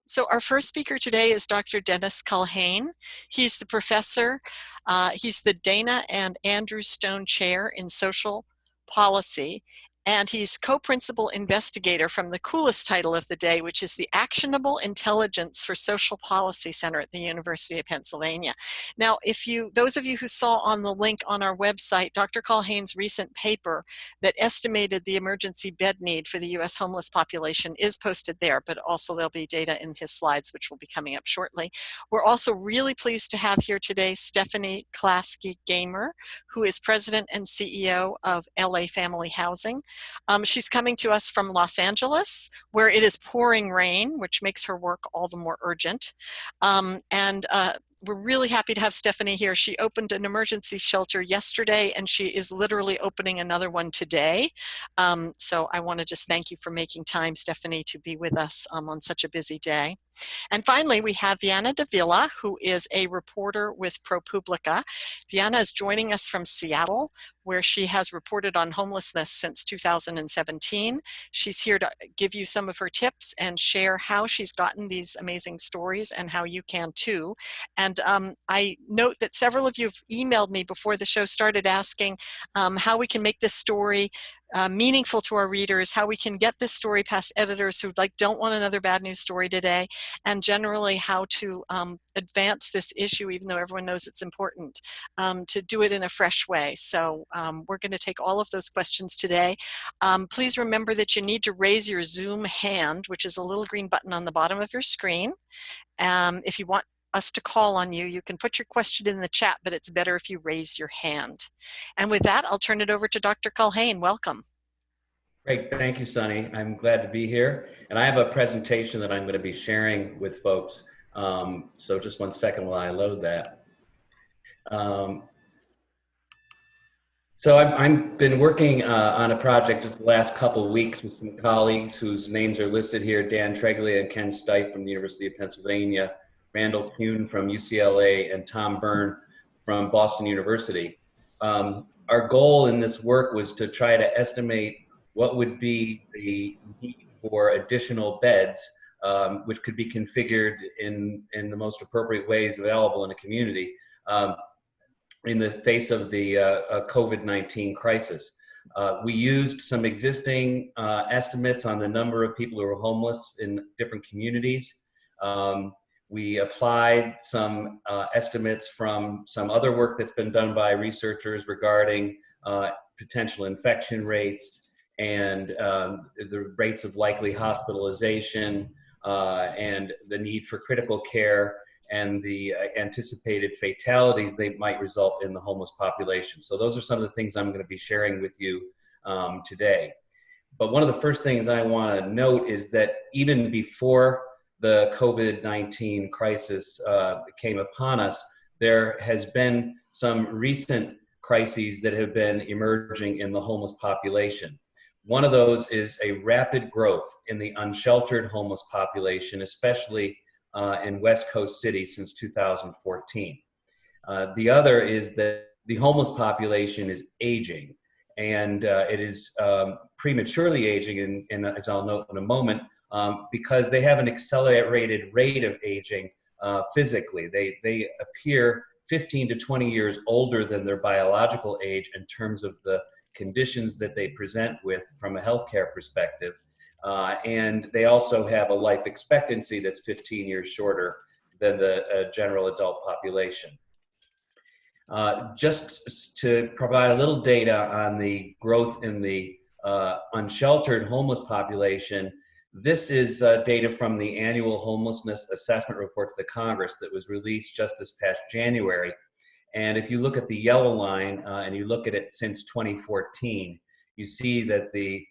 So our first speaker today is Dr. Dennis Culhane. He's the professor, he's the Dana and Andrew Stone Chair in Social Policy, and he's co-principal investigator from the coolest title of the day, which is the Actionable Intelligence for Social Policy Center at the University of Pennsylvania. Now, those of you who saw on the link on our website, Dr. Culhane's recent paper that estimated the emergency bed need for the US homeless population is posted there, but also there'll be data in his slides, which will be coming up shortly. We're also really pleased to have here today Stephanie Klasky-Gamer, who is president and CEO of LA Family Housing. She's coming to us from Los Angeles, where it is pouring rain, which makes her work all the more urgent. We're really happy to have Stephanie here. She opened an emergency shelter yesterday, and she is literally opening another one today. So I want to just thank you for making time, Stephanie, to be with us on such a busy day. And finally, we have Viana Davila, who is a reporter with ProPublica. Viana is joining us from Seattle, where she has reported on homelessness since 2017. She's here to give you some of her tips and share how she's gotten these amazing stories and how you can too. And I note that several of you have emailed me before the show started asking how we can make this story meaningful to our readers, how we can get this story past editors who don't want another bad news story today, and generally how to advance this issue, even though everyone knows it's important, to do it in a fresh way. So we're going to take all of those questions today. Please remember that you need to raise your Zoom hand, which is a little green button on the bottom of your screen. If you want us to call on you, you can put your question in the chat, but it's better if you raise your hand. And with that, I'll turn it over to Dr. Culhane. Welcome. Great, thank you, Sunny. I'm glad to be here. And I have a presentation that I'm going to be sharing with folks. So just one second while I load that. So I've been working on a project just the last couple of weeks with some colleagues whose names are listed here: Dan Treglia and Ken Stipe from the University of Pennsylvania, Randall Kuhn from UCLA, and Tom Byrne from Boston University. Our goal in this work was to try to estimate what would be the need for additional beds, which could be configured in the most appropriate ways available in a community in the face of the COVID-19 crisis. We used some existing estimates on the number of people who are homeless in different communities. We applied some estimates from some other work that's been done by researchers regarding potential infection rates and the rates of likely hospitalization and the need for critical care and the anticipated fatalities they might result in the homeless population. So those are some of the things I'm going to be sharing with you today. But one of the first things I want to note is that even before the COVID-19 crisis came upon us, there has been some recent crises that have been emerging in the homeless population. One of those is a rapid growth in the unsheltered homeless population, especially in West Coast cities since 2014. The other is that the homeless population is aging, and it is prematurely aging, and as I'll note in a moment, because they have an accelerated rate of aging physically. They appear 15 to 20 years older than their biological age in terms of the conditions that they present with from a healthcare perspective. And they also have a life expectancy that's 15 years shorter than the general adult population. Just to provide a little data on the growth in the unsheltered homeless population, this is data from the annual homelessness assessment report to the Congress that was released just this past January. And if you look at the yellow line and you look at it since 2014, you see that the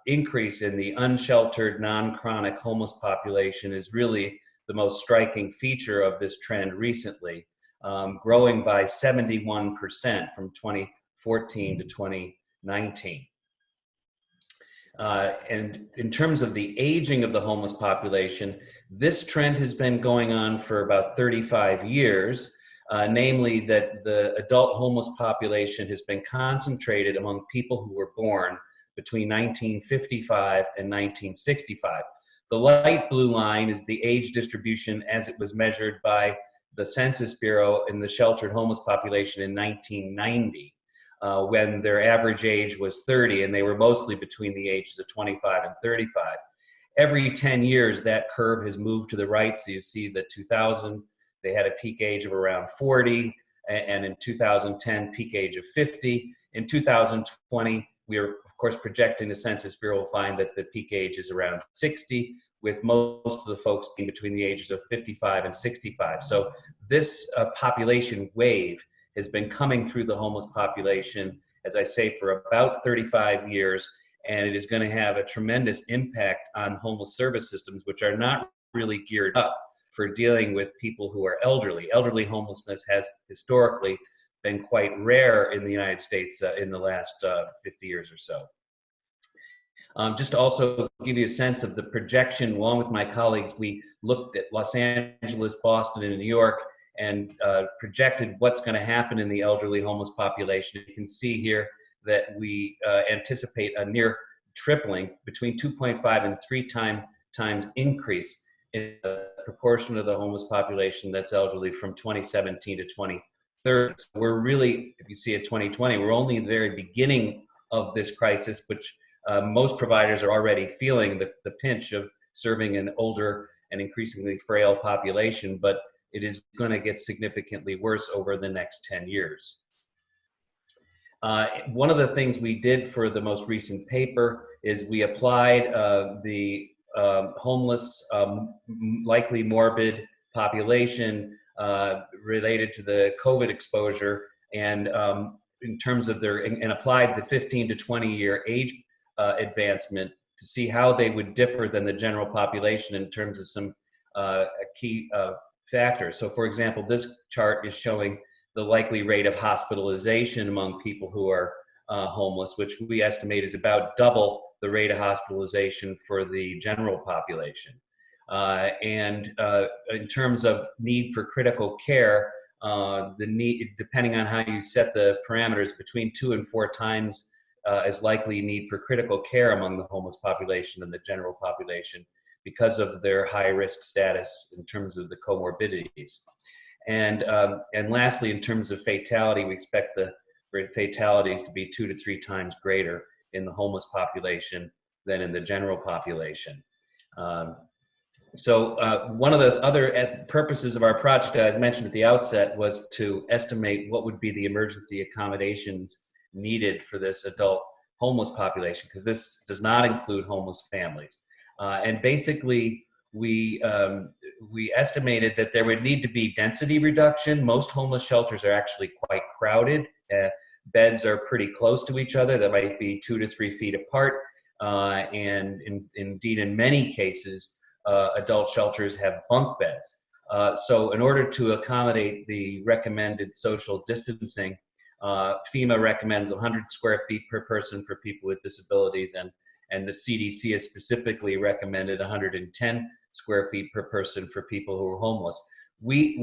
increase in the unsheltered, non-chronic homeless population is really the most striking feature of this trend recently, growing by 71% from 2014 to 2019. And in terms of the aging of the homeless population, this trend has been going on for about 35 years, namely that the adult homeless population has been concentrated among people who were born between 1955 and 1965. The light blue line is the age distribution as it was measured by the Census Bureau in the sheltered homeless population in 1990, when their average age was 30, and they were mostly between the ages of 25 and 35. Every 10 years, that curve has moved to the right. So you see that 2000, they had a peak age of around 40, and in 2010, peak age of 50. In 2020, we are, of course, projecting the Census Bureau will find that the peak age is around 60, with most of the folks being between the ages of 55 and 65. So this population wave has been coming through the homeless population, as I say, for about 35 years, and it is going to have a tremendous impact on homeless service systems, which are not really geared up for dealing with people who are elderly. Elderly homelessness has historically been quite rare in the United States in the last 50 years or so. Just to also give you a sense of the projection, along with my colleagues, we looked at Los Angeles, Boston, and New York, and projected what's going to happen in the elderly homeless population. You can see here that we anticipate a near tripling, between 2.5 and 3 times increase in the proportion of the homeless population that's elderly from 2017 to 2030. So we're really, if you see at 2020, we're only in the very beginning of this crisis, which most providers are already feeling the pinch of serving an older and increasingly frail population, but it is going to get significantly worse over the next 10 years. One of the things we did for the most recent paper is we applied the homeless, likely morbid population related to the COVID exposure, and in terms of and applied the 15 to 20 year age advancement to see how they would differ than the general population in terms of some key factors. So for example, this chart is showing the likely rate of hospitalization among people who are homeless, which we estimate is about double the rate of hospitalization for the general population. And in terms of need for critical care, the need, depending on how you set the parameters, between 2 and 4 times as likely need for critical care among the homeless population than the general population, because of their high risk status in terms of the comorbidities. And lastly, in terms of fatality, we expect the fatalities to be 2 to 3 times greater in the homeless population than in the general population. So one of the other purposes of our project, as mentioned at the outset, was to estimate what would be the emergency accommodations needed for this adult homeless population, because this does not include homeless families. And basically, we estimated that there would need to be density reduction. Most homeless shelters are actually quite crowded. Beds are pretty close to each other. That might be 2 to 3 feet apart. And indeed, in many cases, adult shelters have bunk beds. So in order to accommodate the recommended social distancing, FEMA recommends 100 square feet per person for people with disabilities, and the CDC has specifically recommended 110 square feet per person for people who are homeless. We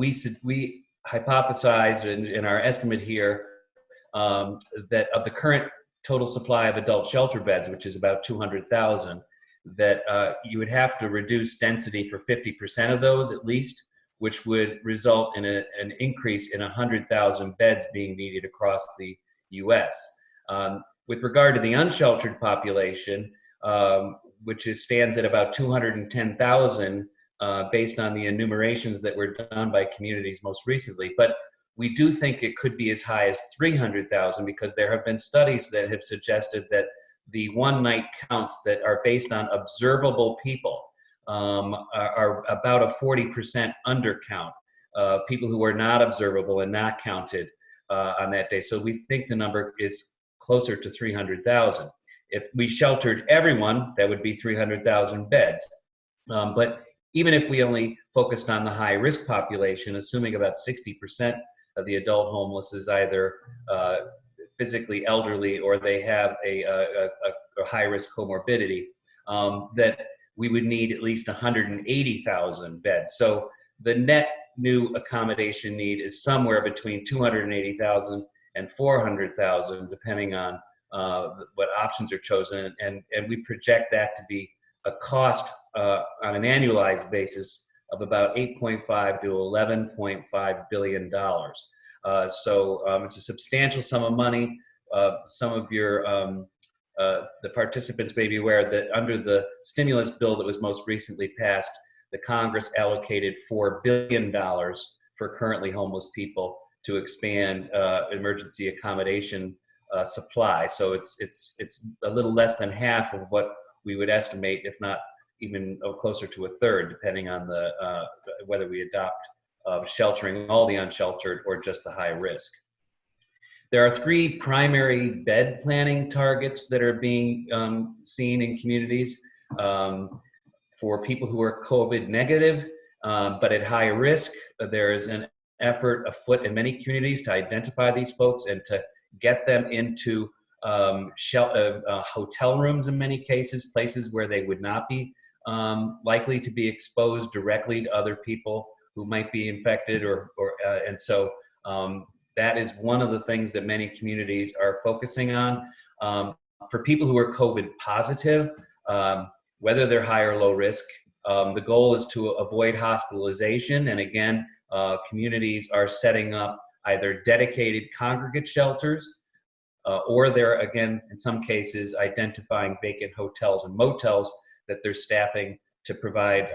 hypothesize in our estimate here that of the current total supply of adult shelter beds, which is about 200,000, that you would have to reduce density for 50% of those at least, which would result in an increase in 100,000 beds being needed across the US. With regard to the unsheltered population, which stands at about 210,000 based on the enumerations that were done by communities most recently. But we do think it could be as high as 300,000, because there have been studies that have suggested that the one-night counts that are based on observable people are about a 40% undercount, people who are not observable and not counted on that day. So we think the number is closer to 300,000. If we sheltered everyone, that would be 300,000 beds. But even if we only focused on the high-risk population, assuming about 60% of the adult homeless is either physically elderly or they have a high-risk comorbidity, that we would need at least 180,000 beds. So the net new accommodation need is somewhere between 280,000 and 400,000, depending on what options are chosen. And we project that to be a cost on an annualized basis of about 8.5 to 11.5 billion dollars. So it's a substantial sum of money. Some of your the participants may be aware that under the stimulus bill that was most recently passed, the Congress allocated $4 billion for currently homeless people to expand emergency accommodation supply. So it's a little less than half of what we would estimate, if not even closer to a third, depending on the whether we adopt sheltering all the unsheltered or just the high risk. There are 3 primary bed planning targets that are being seen in communities for people who are COVID negative, but at high risk. There is an effort afoot in many communities to identify these folks and to get them into hotel rooms in many cases, places where they would not be likely to be exposed directly to other people who might be infected, and so that is one of the things that many communities are focusing on. For people who are COVID positive, whether they're high or low risk, the goal is to avoid hospitalization. And again, communities are setting up either dedicated congregate shelters, or they're, again, in some cases, identifying vacant hotels and motels that they're staffing to provide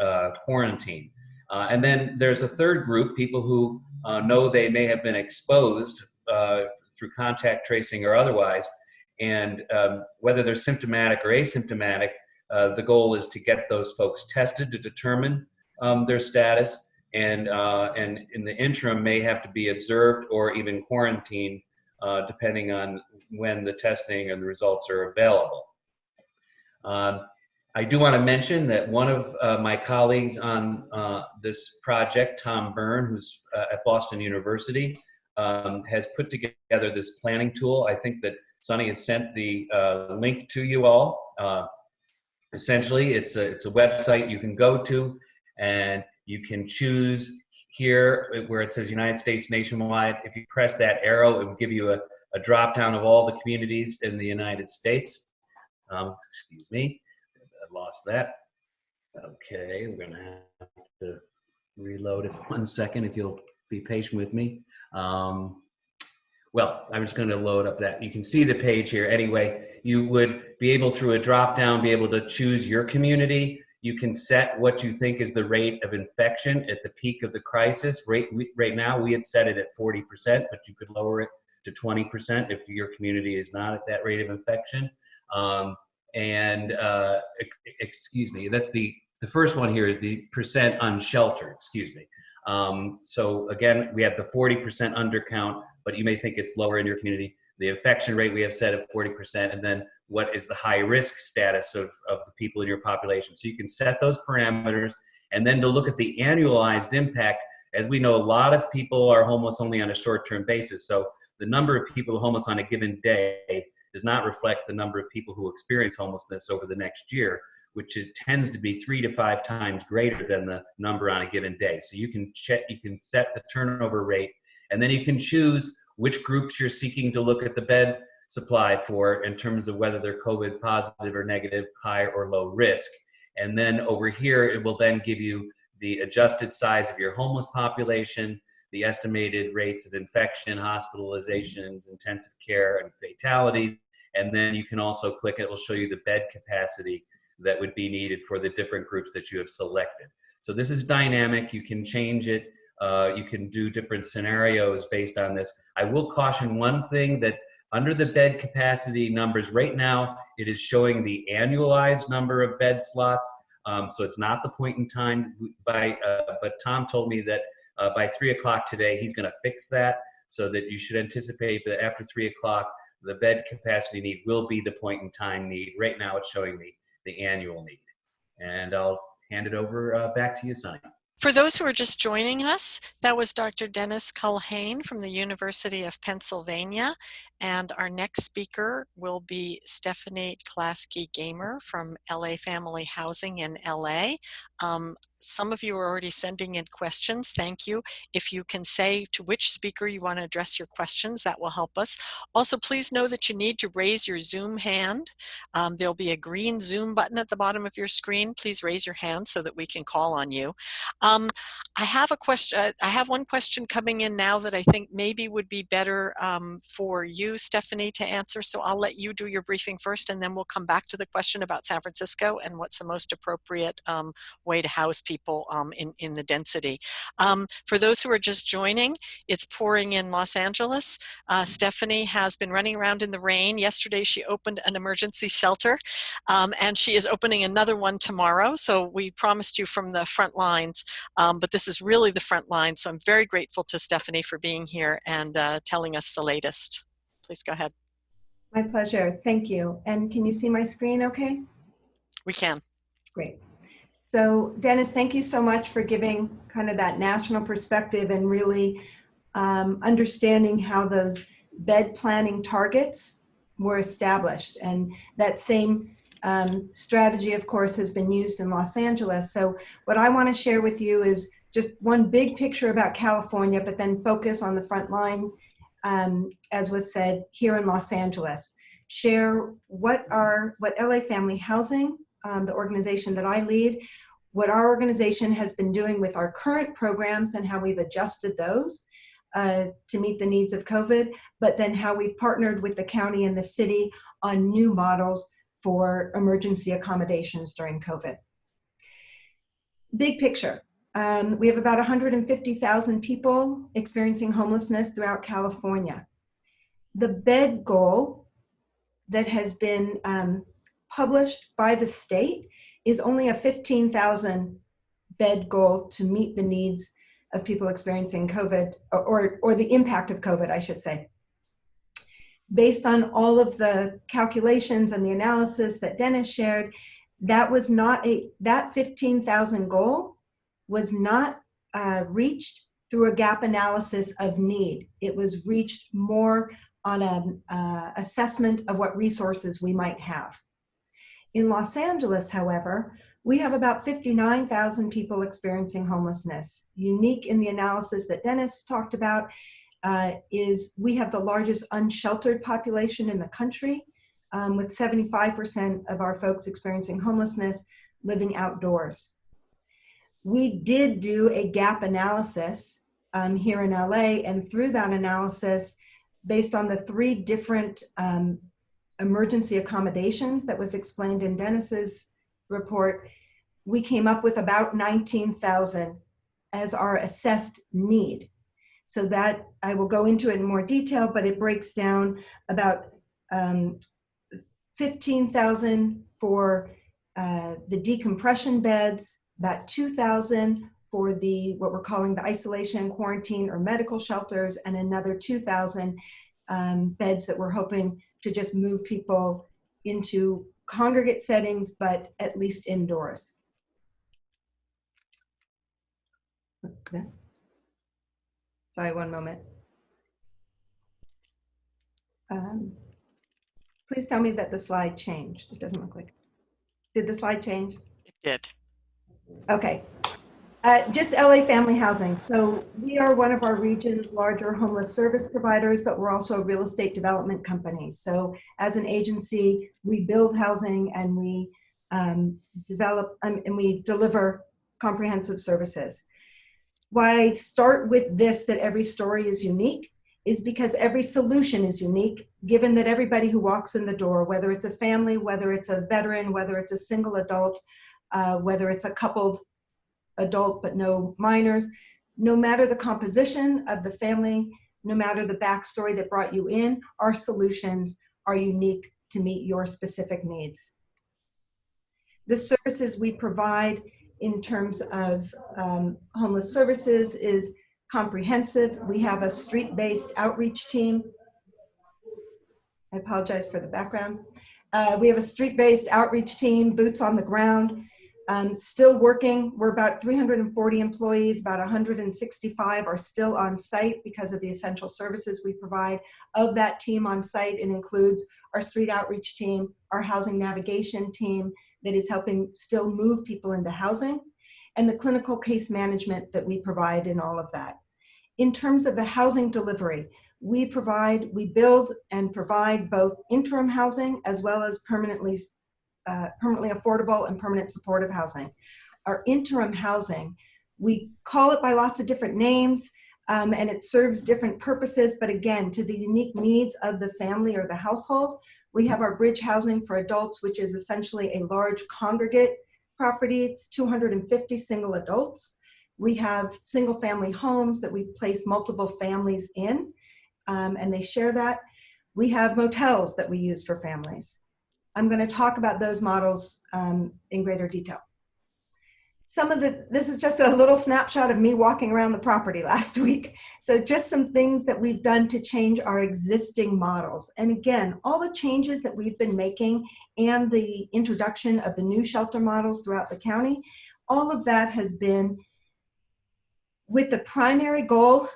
quarantine. And then there's a third group, people who know they may have been exposed through contact tracing or otherwise, and whether they're symptomatic or asymptomatic, the goal is to get those folks tested to determine their status, and in the interim may have to be observed or even quarantined, depending on when the testing and the results are available. I do want to mention that one of my colleagues on this project, Tom Byrne, who's at Boston University, has put together this planning tool. I think that Sonny has sent the link to you all. Essentially, it's a website you can go to, and you can choose here where it says United States nationwide. If you press that arrow, it will give you a drop down of all the communities in the United States. Excuse me, I lost that. Okay, we're gonna have to reload it 1 second if you'll be patient with me. Well, I'm just going to load up that. You can see the page here. Anyway, you would be able, through a drop down, be able to choose your community. You can set what you think is the rate of infection at the peak of the crisis. Right now, we had set it at 40%, but you could lower it to 20% if your community is not at that rate of infection. Excuse me, that's the first one here is the percent unsheltered, excuse me. So again, we have the 40% undercount, but you may think it's lower in your community. The infection rate we have set at 40%, and then what is the high risk status of the people in your population. So you can set those parameters, and then to look at the annualized impact. As we know, a lot of people are homeless only on a short-term basis. So the number of people homeless on a given day does not reflect the number of people who experience homelessness over the next year, which tends to be 3 to 5 times greater than the number on a given day. So you can set the turnover rate, and then you can choose which groups you're seeking to look at the bed supply for in terms of whether they're COVID positive or negative, high or low risk. And then over here, it will then give you the adjusted size of your homeless population, the estimated rates of infection, hospitalizations, intensive care, and fatalities. And then you can also click, it will show you the bed capacity that would be needed for the different groups that you have selected. So this is dynamic. You can change it. You can do different scenarios based on this. I will caution one thing, that under the bed capacity numbers right now, it is showing the annualized number of bed slots. So it's not the point in time but Tom told me that by 3 o'clock today, he's gonna fix that, so that you should anticipate that after 3 o'clock, the bed capacity need will be the point in time need. Right now it's showing me the annual need. And I'll hand it over back to you, Sonny. For those who are just joining us, that was Dr. Dennis Culhane from the University of Pennsylvania. And our next speaker will be Stephanie Klasky-Gamer from LA Family Housing in LA. some of you are already sending in questions. Thank you. If you can say to which speaker you want to address your questions, that will help us. Also, please know that you need to raise your Zoom hand. There'll be a green Zoom button at the bottom of your screen. Please raise your hand so that we can call on you. I have a question. I have one question coming in now that I think maybe would be better for you, Stephanie, to answer. So I'll let you do your briefing first, and then we'll come back to the question about San Francisco and what's the most appropriate way to house people in the density. For those who are just joining, it's pouring in Los Angeles. Stephanie has been running around in the rain. Yesterday, she opened an emergency shelter, and she is opening another one tomorrow. So we promised you from the front lines, but this is really the front line. So I'm very grateful to Stephanie for being here and telling us the latest. Please go ahead. My pleasure. Thank you. And can you see my screen okay? We can. Great. So Dennis, thank you so much for giving kind of that national perspective and really understanding how those bed planning targets were established. And that same strategy, of course, has been used in Los Angeles. So what I want to share with you is just one big picture about California, but then focus on the front line, as was said, here in Los Angeles. Share what LA Family Housing, the organization that I lead, what our organization has been doing with our current programs and how we've adjusted those to meet the needs of COVID, but then how we've partnered with the county and the city on new models for emergency accommodations during COVID. Big picture. We have about 150,000 people experiencing homelessness throughout California. The bed goal that has been published by the state is only a 15,000 bed goal to meet the needs of people experiencing COVID, or the impact of COVID, I should say. Based on all of the calculations and the analysis that Dennis shared, that 15,000 goal was not reached through a gap analysis of need. It was reached more on an assessment of what resources we might have. In Los Angeles, however, we have about 59,000 people experiencing homelessness. Unique in the analysis that Dennis talked about is we have the largest unsheltered population in the country, with 75% of our folks experiencing homelessness living outdoors. We did do a gap analysis here in LA, and through that analysis, based on the 3 different emergency accommodations that was explained in Dennis's report, we came up with about 19,000 as our assessed need. So that, I will go into it in more detail, but it breaks down about 15,000 for the decompression beds, about 2,000 for what we're calling the isolation, quarantine, or medical shelters, and another 2,000 beds that we're hoping to just move people into congregate settings, but at least indoors. Sorry, one moment. Please tell me that the slide changed. It doesn't look like it. Did the slide change? It did. Okay. Just LA Family Housing. So we are one of our region's larger homeless service providers, but we're also a real estate development company. So as an agency, we build housing and we develop and we deliver comprehensive services. Why I start with this, that every story is unique, is because every solution is unique, given that everybody who walks in the door, whether it's a family, whether it's a veteran, whether it's a single adult, whether it's a coupled adult but no minors, no matter the composition of the family, no matter the backstory that brought you in, our solutions are unique to meet your specific needs. The services we provide in terms of homeless services is comprehensive. We have a street-based outreach team. I apologize for the background. We have a street-based outreach team, boots on the ground, still working. We're about 340 employees, about 165 are still on site because of the essential services we provide. Of that team on site, it includes our street outreach team, our housing navigation team that is helping still move people into housing. and the clinical case management that we provide in all of that. In terms of the housing delivery, we build and provide both interim housing as well as permanently affordable and permanent supportive housing. Our interim housing, we call it by lots of different names, and it serves different purposes, but again, to the unique needs of the family or the household. We have our bridge housing for adults, which is essentially a large congregate property. It's 250 single adults. We have single family homes that we place multiple families in, and they share that. We have motels that we use for families. I'm going to talk about those models in greater detail. This is just a little snapshot of me walking around the property last week. So just some things that we've done to change our existing models. And again, all the changes that we've been making and the introduction of the new shelter models throughout the county, all of that has been with the primary goal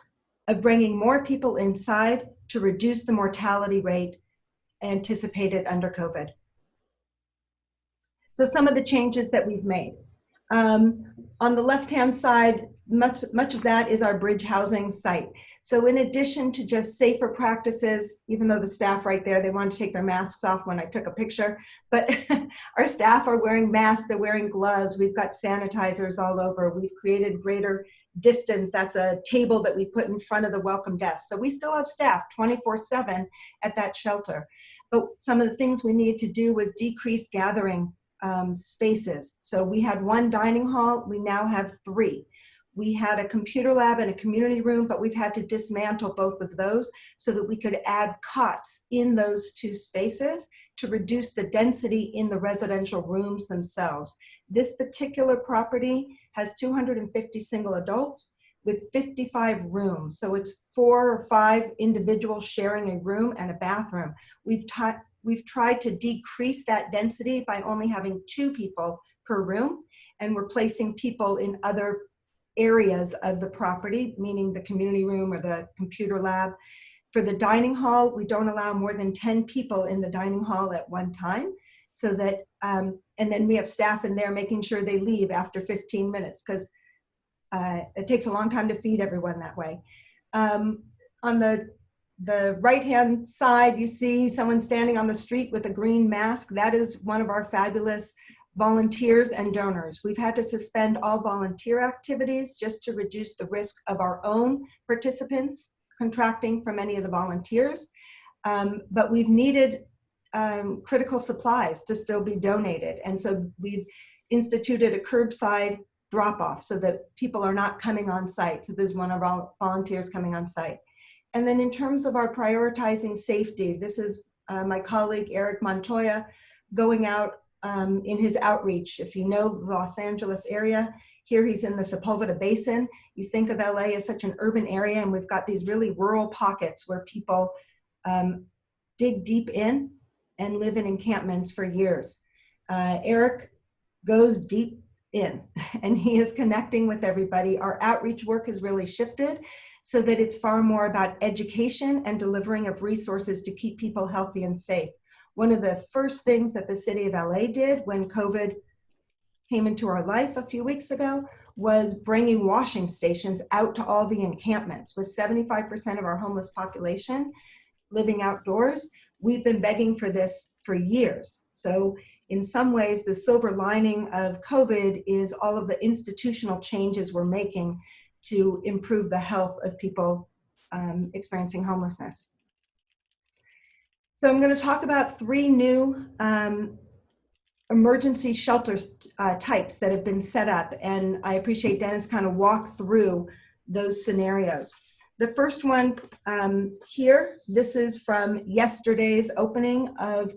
of bringing more people inside to reduce the mortality rate anticipated under COVID. So some of the changes that we've made. On the left-hand side, much of that is our bridge housing site. So in addition to just safer practices, even though the staff right there, they wanted to take their masks off when I took a picture, but our staff are wearing masks, they're wearing gloves, we've got sanitizers all over, we've created greater distance. That's a table that we put in front of the welcome desk. So we still have staff 24/7 at that shelter. But some of the things we needed to do was decrease gathering spaces. So we had one dining hall, we now have 3. We had a computer lab and a community room, but we've had to dismantle both of those so that we could add cots in those 2 spaces to reduce the density in the residential rooms themselves. This particular property has 250 single adults with 55 rooms. So it's 4 or 5 individuals sharing a room and a bathroom. We've tried to decrease that density by only having 2 people per room, and we're placing people in other areas of the property, meaning the community room or the computer lab. For the dining hall, we don't allow more than 10 people in the dining hall at one time, so that, and then we have staff in there making sure they leave after 15 minutes, because it takes a long time to feed everyone that way. On the right-hand side, you see someone standing on the street with a green mask. That is one of our fabulous volunteers and donors. We've had to suspend all volunteer activities just to reduce the risk of our own participants contracting from any of the volunteers. But we've needed critical supplies to still be donated. And so we've instituted a curbside drop-off so that people are not coming on site. So there's one of our volunteers coming on site. And then in terms of our prioritizing safety, this is my colleague, Eric Montoya, going out in his outreach. If you know the Los Angeles area, here he's in the Sepulveda Basin. You think of LA as such an urban area, and we've got these really rural pockets where people dig deep in and live in encampments for years. Eric goes deep in, and he is connecting with everybody. Our outreach work has really shifted so that it's far more about education and delivering of resources to keep people healthy and safe. One of the first things that the city of LA did when COVID came into our life a few weeks ago was bringing washing stations out to all the encampments. With 75% of our homeless population living outdoors, we've been begging for this for years. So in some ways, the silver lining of COVID is all of the institutional changes we're making to improve the health of people experiencing homelessness. So I'm going to talk about 3 new emergency shelter types that have been set up, and I appreciate Dennis kind of walk through those scenarios. The first one here, this is from yesterday's opening of,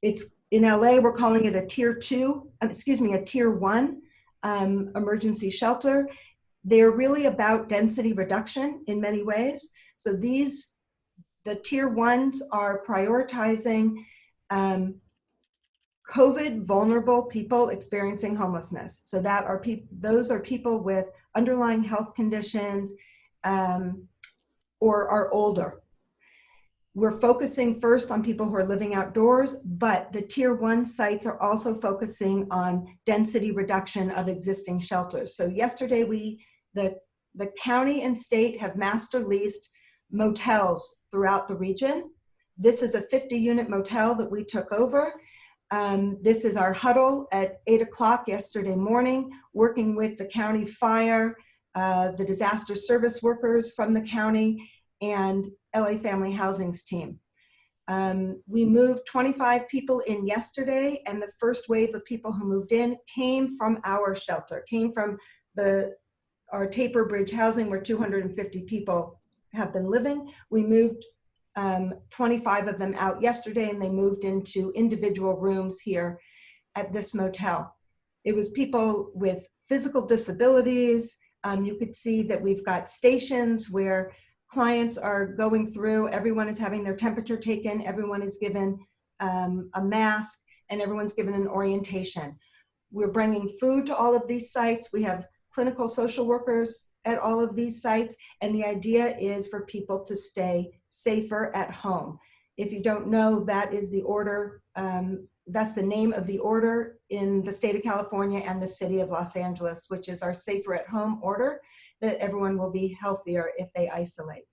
it's in LA, we're calling it a a tier 1 emergency shelter. They're really about density reduction in many ways. So the tier 1s are prioritizing COVID vulnerable people experiencing homelessness. So those are people with underlying health conditions or are older. We're focusing first on people who are living outdoors, but the tier 1 sites are also focusing on density reduction of existing shelters. So yesterday the county and state have master leased motels throughout the region. This is a 50-unit motel that we took over. This is our huddle at 8 o'clock yesterday morning, working with the county fire, the disaster service workers from the county, and LA Family Housing's team. We moved 25 people in yesterday, and the first wave of people who moved in came from our shelter, came from our Taper Bridge housing where 250 people have been living. We moved 25 of them out yesterday, and they moved into individual rooms here at this motel. It was people with physical disabilities. You could see that we've got stations where clients are going through, everyone is having their temperature taken, everyone is given a mask, and everyone's given an orientation. We're bringing food to all of these sites. We have clinical social workers at all of these sites, and the idea is for people to stay safer at home. If you don't know, that is the order, that's the name of the order in the state of California and the city of Los Angeles, which is our Safer at Home order, that everyone will be healthier if they isolate.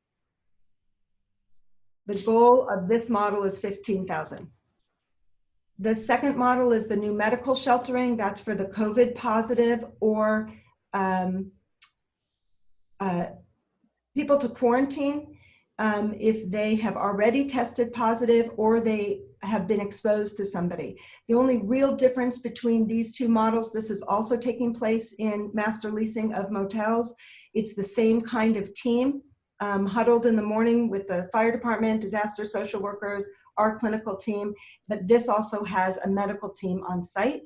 The goal of this model is 15,000. The second model is the new medical sheltering. That's for the COVID positive or people to quarantine if they have already tested positive or they have been exposed to somebody. The only real difference between these two models, this is also taking place in master leasing of motels. It's the same kind of team huddled in the morning with the fire department, disaster social workers, our clinical team, but this also has a medical team on site.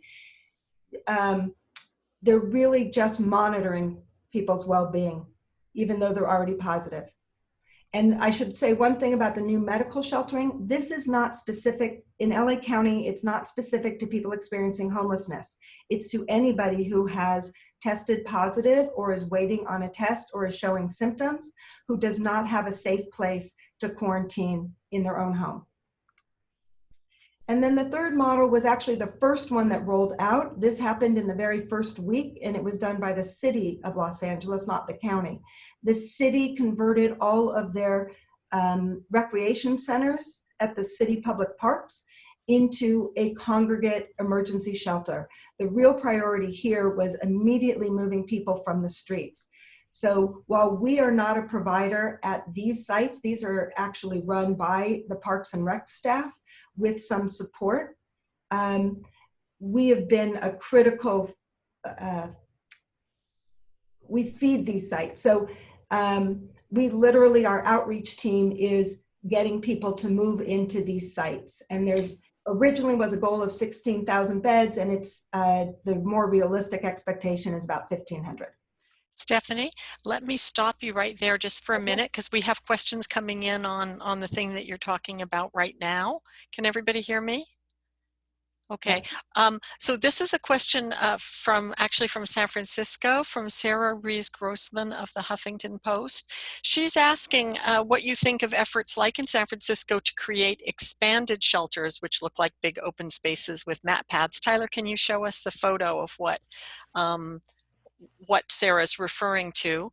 They're really just monitoring people's well-being, even though they're already positive. And I should say one thing about the new medical sheltering. This is not specific, in LA County, it's not specific to people experiencing homelessness. It's to anybody who has tested positive or is waiting on a test or is showing symptoms, who does not have a safe place to quarantine in their own home. And then the third model was actually the first one that rolled out. This happened in the very first week, and it was done by the city of Los Angeles, not the county. The city converted all of their recreation centers at the city public parks into a congregate emergency shelter. The real priority here was immediately moving people from the streets. So while we are not a provider at these sites, these are actually run by the Parks and Rec staff with some support. We have been a critical, we feed these sites. So we literally, our outreach team is getting people to move into these sites. And there's originally was a goal of 16,000 beds, and it's the more realistic expectation is about 1,500. Stephanie, let me stop you right there just for a minute because we have questions coming in on the thing that you're talking about right now. Can everybody hear me? Okay, so this is a question from San Francisco, from Sarah Rees-Grossman of the Huffington Post. She's asking what you think of efforts like in San Francisco to create expanded shelters, which look like big open spaces with mat pads. Tyler, can you show us the photo of what Sarah's referring to?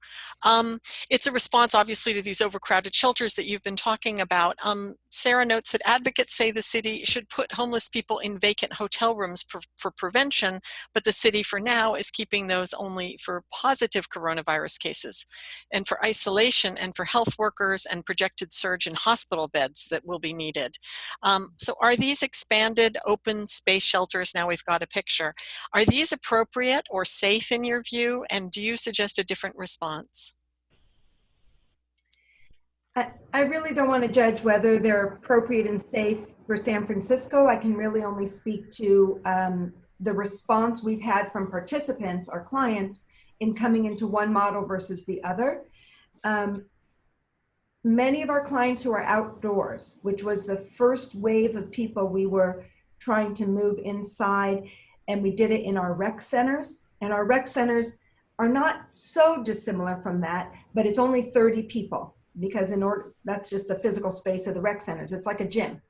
It's a response, obviously, to these overcrowded shelters that you've been talking about. Sarah notes that advocates say the city should put homeless people in vacant hotel rooms for prevention, but the city for now is keeping those only for positive coronavirus cases and for isolation and for health workers and projected surge in hospital beds that will be needed. So are these expanded open space shelters, now we've got a picture, are these appropriate or safe in your view, and do you suggest a different response? I really don't want to judge whether they're appropriate and safe for San Francisco. I can really only speak to the response we've had from participants, our clients, in coming into one model versus the other. Many of our clients who are outdoors, which was the first wave of people we were trying to move inside, and we did it in our rec centers. And our rec centers are not so dissimilar from that, but it's only 30 people. because that's just the physical space of the rec centers. It's like a gym.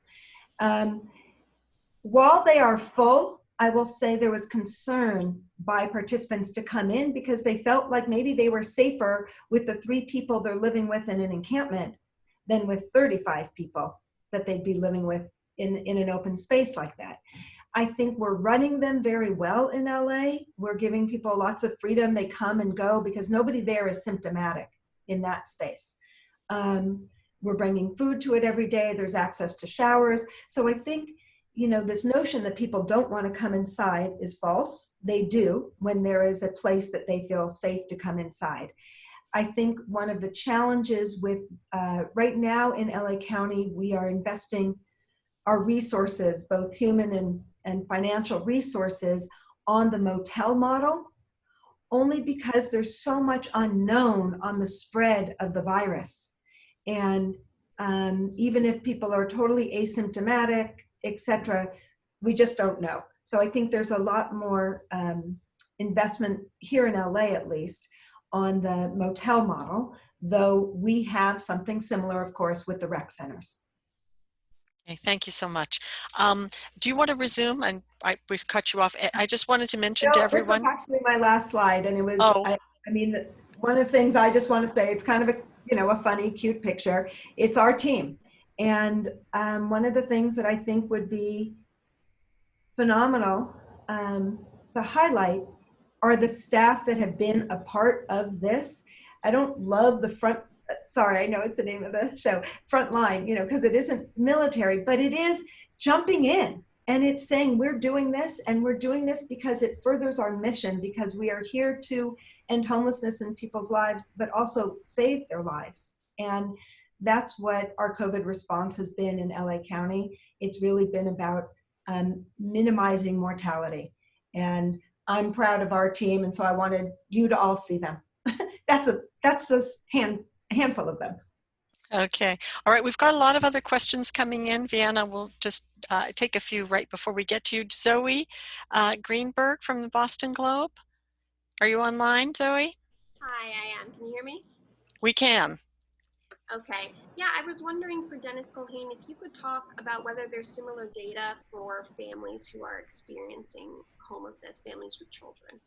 While they are full, I will say there was concern by participants to come in because they felt like maybe they were safer with the 3 people they're living with in an encampment than with 35 people that they'd be living with in an open space like that. I think we're running them very well in LA. We're giving people lots of freedom. They come and go because nobody there is symptomatic in that space. We're bringing food to it every day. There's access to showers. So I think, this notion that people don't want to come inside is false. They do when there is a place that they feel safe to come inside. I think one of the challenges with right now in LA County, we are investing our resources, both human and financial resources, on the motel model, only because there's so much unknown on the spread of the virus. And even if people are totally asymptomatic, etc., we just don't know. So I think there's a lot more investment here in LA, at least, on the motel model, though we have something similar, of course, with the rec centers. Okay, thank you so much. Do you want to resume? And we cut you off. I just wanted to mention to This was everyone. actually my last slide, and it was, Oh, I mean, one of the things I just want to say, it's kind of a funny, cute picture. It's our team. And one of the things that I think would be phenomenal to highlight are the staff that have been a part of this. I don't love the sorry, I know it's the name of the show, Frontline, because it isn't military, but it is jumping in. And it's saying we're doing this, and we're doing this because it furthers our mission, because we are here to end homelessness in people's lives, but also save their lives. And that's what our COVID response has been in LA County. It's really been about minimizing mortality. And I'm proud of our team, and so I wanted you to all see them. That's a handful of them. okay. All right. We've got a lot of other questions coming in. Vienna, we'll just take a few right before we get to you. Zoe Greenberg from the Boston Globe. Are you online, Zoe? Hi, I am. Can you hear me? We can. Okay. Yeah, I was wondering for Dennis Culhane, if you could talk about whether there's similar data for families who are experiencing homelessness, families with children.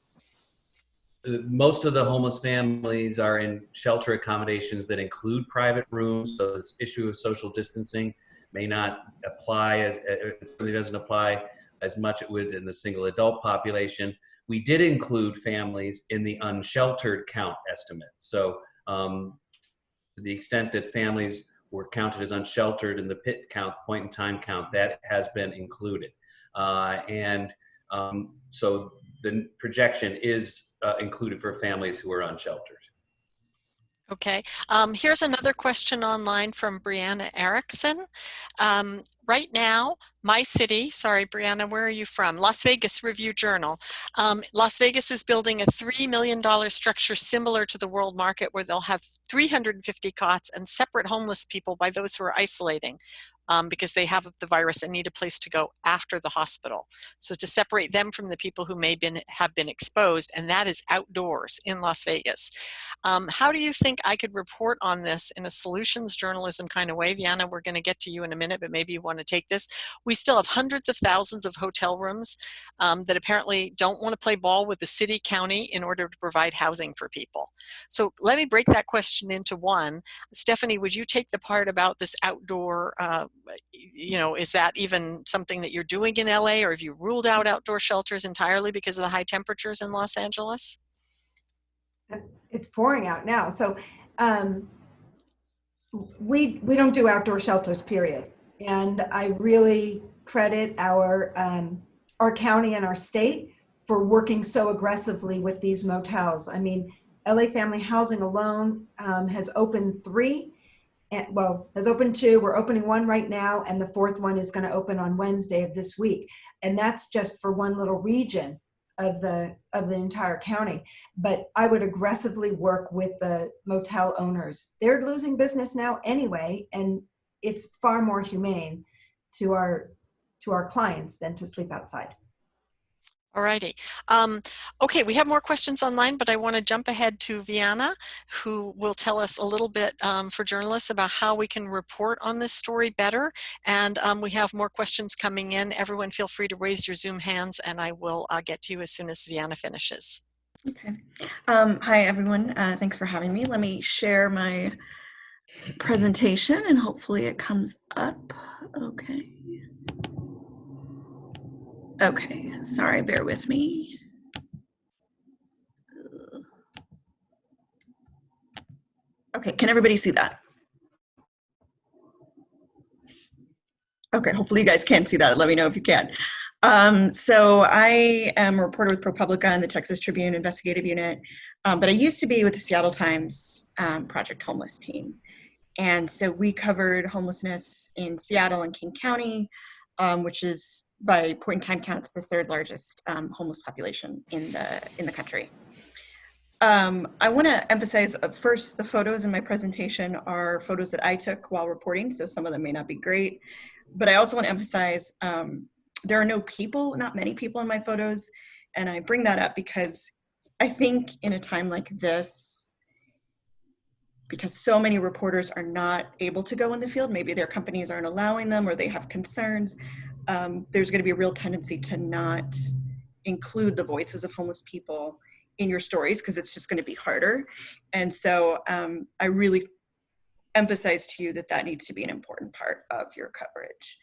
Most of the homeless families are in shelter accommodations that include private rooms, so this issue of social distancing may not apply it really doesn't apply as much as it would in the single adult population. We did include families in the unsheltered count estimate. So to the extent that families were counted as unsheltered in the PIT count, point in time count, that has been included. So the projection is included for families who are unsheltered. Okay. Here's another question online from Brianna Erickson. Right now, my city, sorry, Brianna, where are you from? Las Vegas Review-Journal. Las Vegas is building a $3 million structure similar to the world market, where they'll have 350 cots and separate homeless people by those who are isolating. Because they have the virus and need a place to go after the hospital. So to separate them from the people who may have been exposed, and that is outdoors in Las Vegas. How do you think I could report on this in a solutions journalism kind of way? Vienna, we're going to get to you in a minute, but maybe you want to take this. We still have hundreds of thousands of hotel rooms that apparently don't want to play ball with the city, county in order to provide housing for people. So let me break that question into one. Stephanie, would you take the part about this outdoor is that even something that you're doing in LA, or have you ruled out outdoor shelters entirely because of the high temperatures in Los Angeles? It's pouring out now. So we don't do outdoor shelters, period. And I really credit our county and our state for working so aggressively with these motels. I mean, LA Family Housing alone has opened 3. Has opened 2. We're opening 1 right now, and the 4th one is going to open on Wednesday of this week. And that's just for one little region of the entire county. But I would aggressively work with the motel owners. They're losing business now anyway, and it's far more humane to our clients than to sleep outside. All righty. Okay, we have more questions online, but I want to jump ahead to Viana, who will tell us a little bit for journalists about how we can report on this story better. And we have more questions coming in. Everyone feel free to raise your Zoom hands, and I will get to you as soon as Viana finishes. Okay. Hi, everyone. Thanks for having me. Let me share my presentation, and hopefully it comes up. Okay. Okay, sorry, bear with me. Okay, can everybody see that? Okay, hopefully you guys can see that. Let me know if you can. So I am a reporter with ProPublica and the Texas Tribune investigative unit, but I used to be with the Seattle Times Project Homeless team. And so we covered homelessness in Seattle and King County, which is by point in time counts the third largest homeless population in the country. I want to emphasize first, the photos in my presentation are photos that I took while reporting, so some of them may not be great, but I also want to emphasize there are no people, not many people in my photos, and I bring that up because I think in a time like this, because so many reporters are not able to go in the field, maybe their companies aren't allowing them or they have concerns, there's going to be a real tendency to not include the voices of homeless people in your stories because it's just going to be harder. And so I really emphasize to you that that needs to be an important part of your coverage.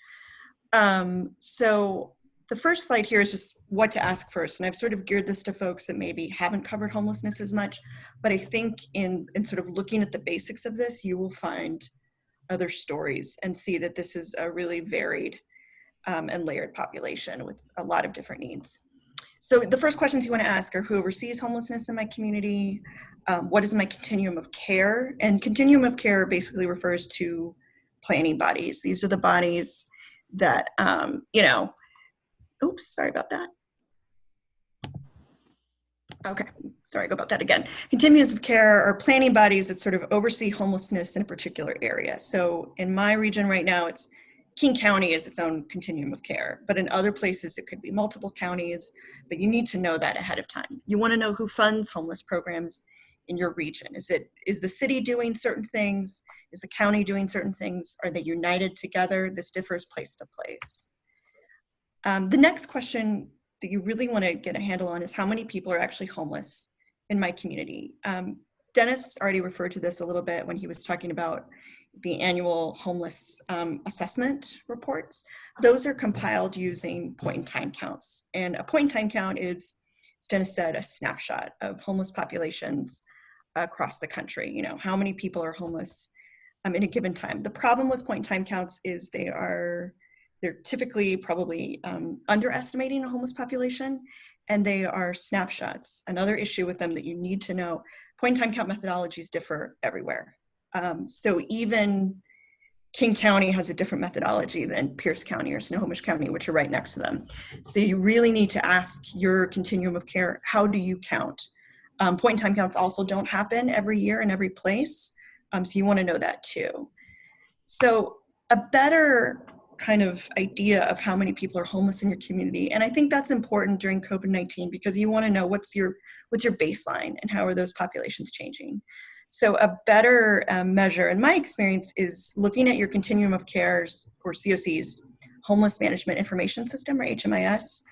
So the first slide here is just what to ask first. And I've sort of geared this to folks that maybe haven't covered homelessness as much, but I think in sort of looking at the basics of this, you will find other stories and see that this is a really varied and layered population with a lot of different needs. So the first questions you want to ask are who oversees homelessness in my community? What is my continuum of care? And continuum of care basically refers to planning bodies. These are the bodies that, oops, sorry about that. Okay, sorry, go about that again. Continuums of care are planning bodies that sort of oversee homelessness in a particular area. So in my region right now, it's King County is its own continuum of care, but in other places it could be multiple counties, but you need to know that ahead of time. You want to know who funds homeless programs in your region. Is the city doing certain things? Is the county doing certain things? Are they united together? This differs place to place. The next question that you really want to get a handle on is how many people are actually homeless in my community. Dennis already referred to this a little bit when he was talking about the annual homeless assessment reports. Those are compiled using point-in-time counts. And a point-in-time count is, as Dennis said, a snapshot of homeless populations across the country. You know, how many people are homeless in a given time. The problem with point-in-time counts is they're typically probably underestimating a homeless population, and they are snapshots. Another issue with them that you need to know, point-in-time count methodologies differ everywhere. So even King County has a different methodology than Pierce County or Snohomish County, which are right next to them. So you really need to ask your continuum of care, how do you count? Point-in-time counts also don't happen every year in every place. So you want to know that too. So a better kind of idea of how many people are homeless in your community, and I think that's important during COVID-19 because you want to know what's your baseline and how are those populations changing. So a better measure, in my experience, is looking at your continuum of cares, or COCs, Homeless Management Information System, or HMIS.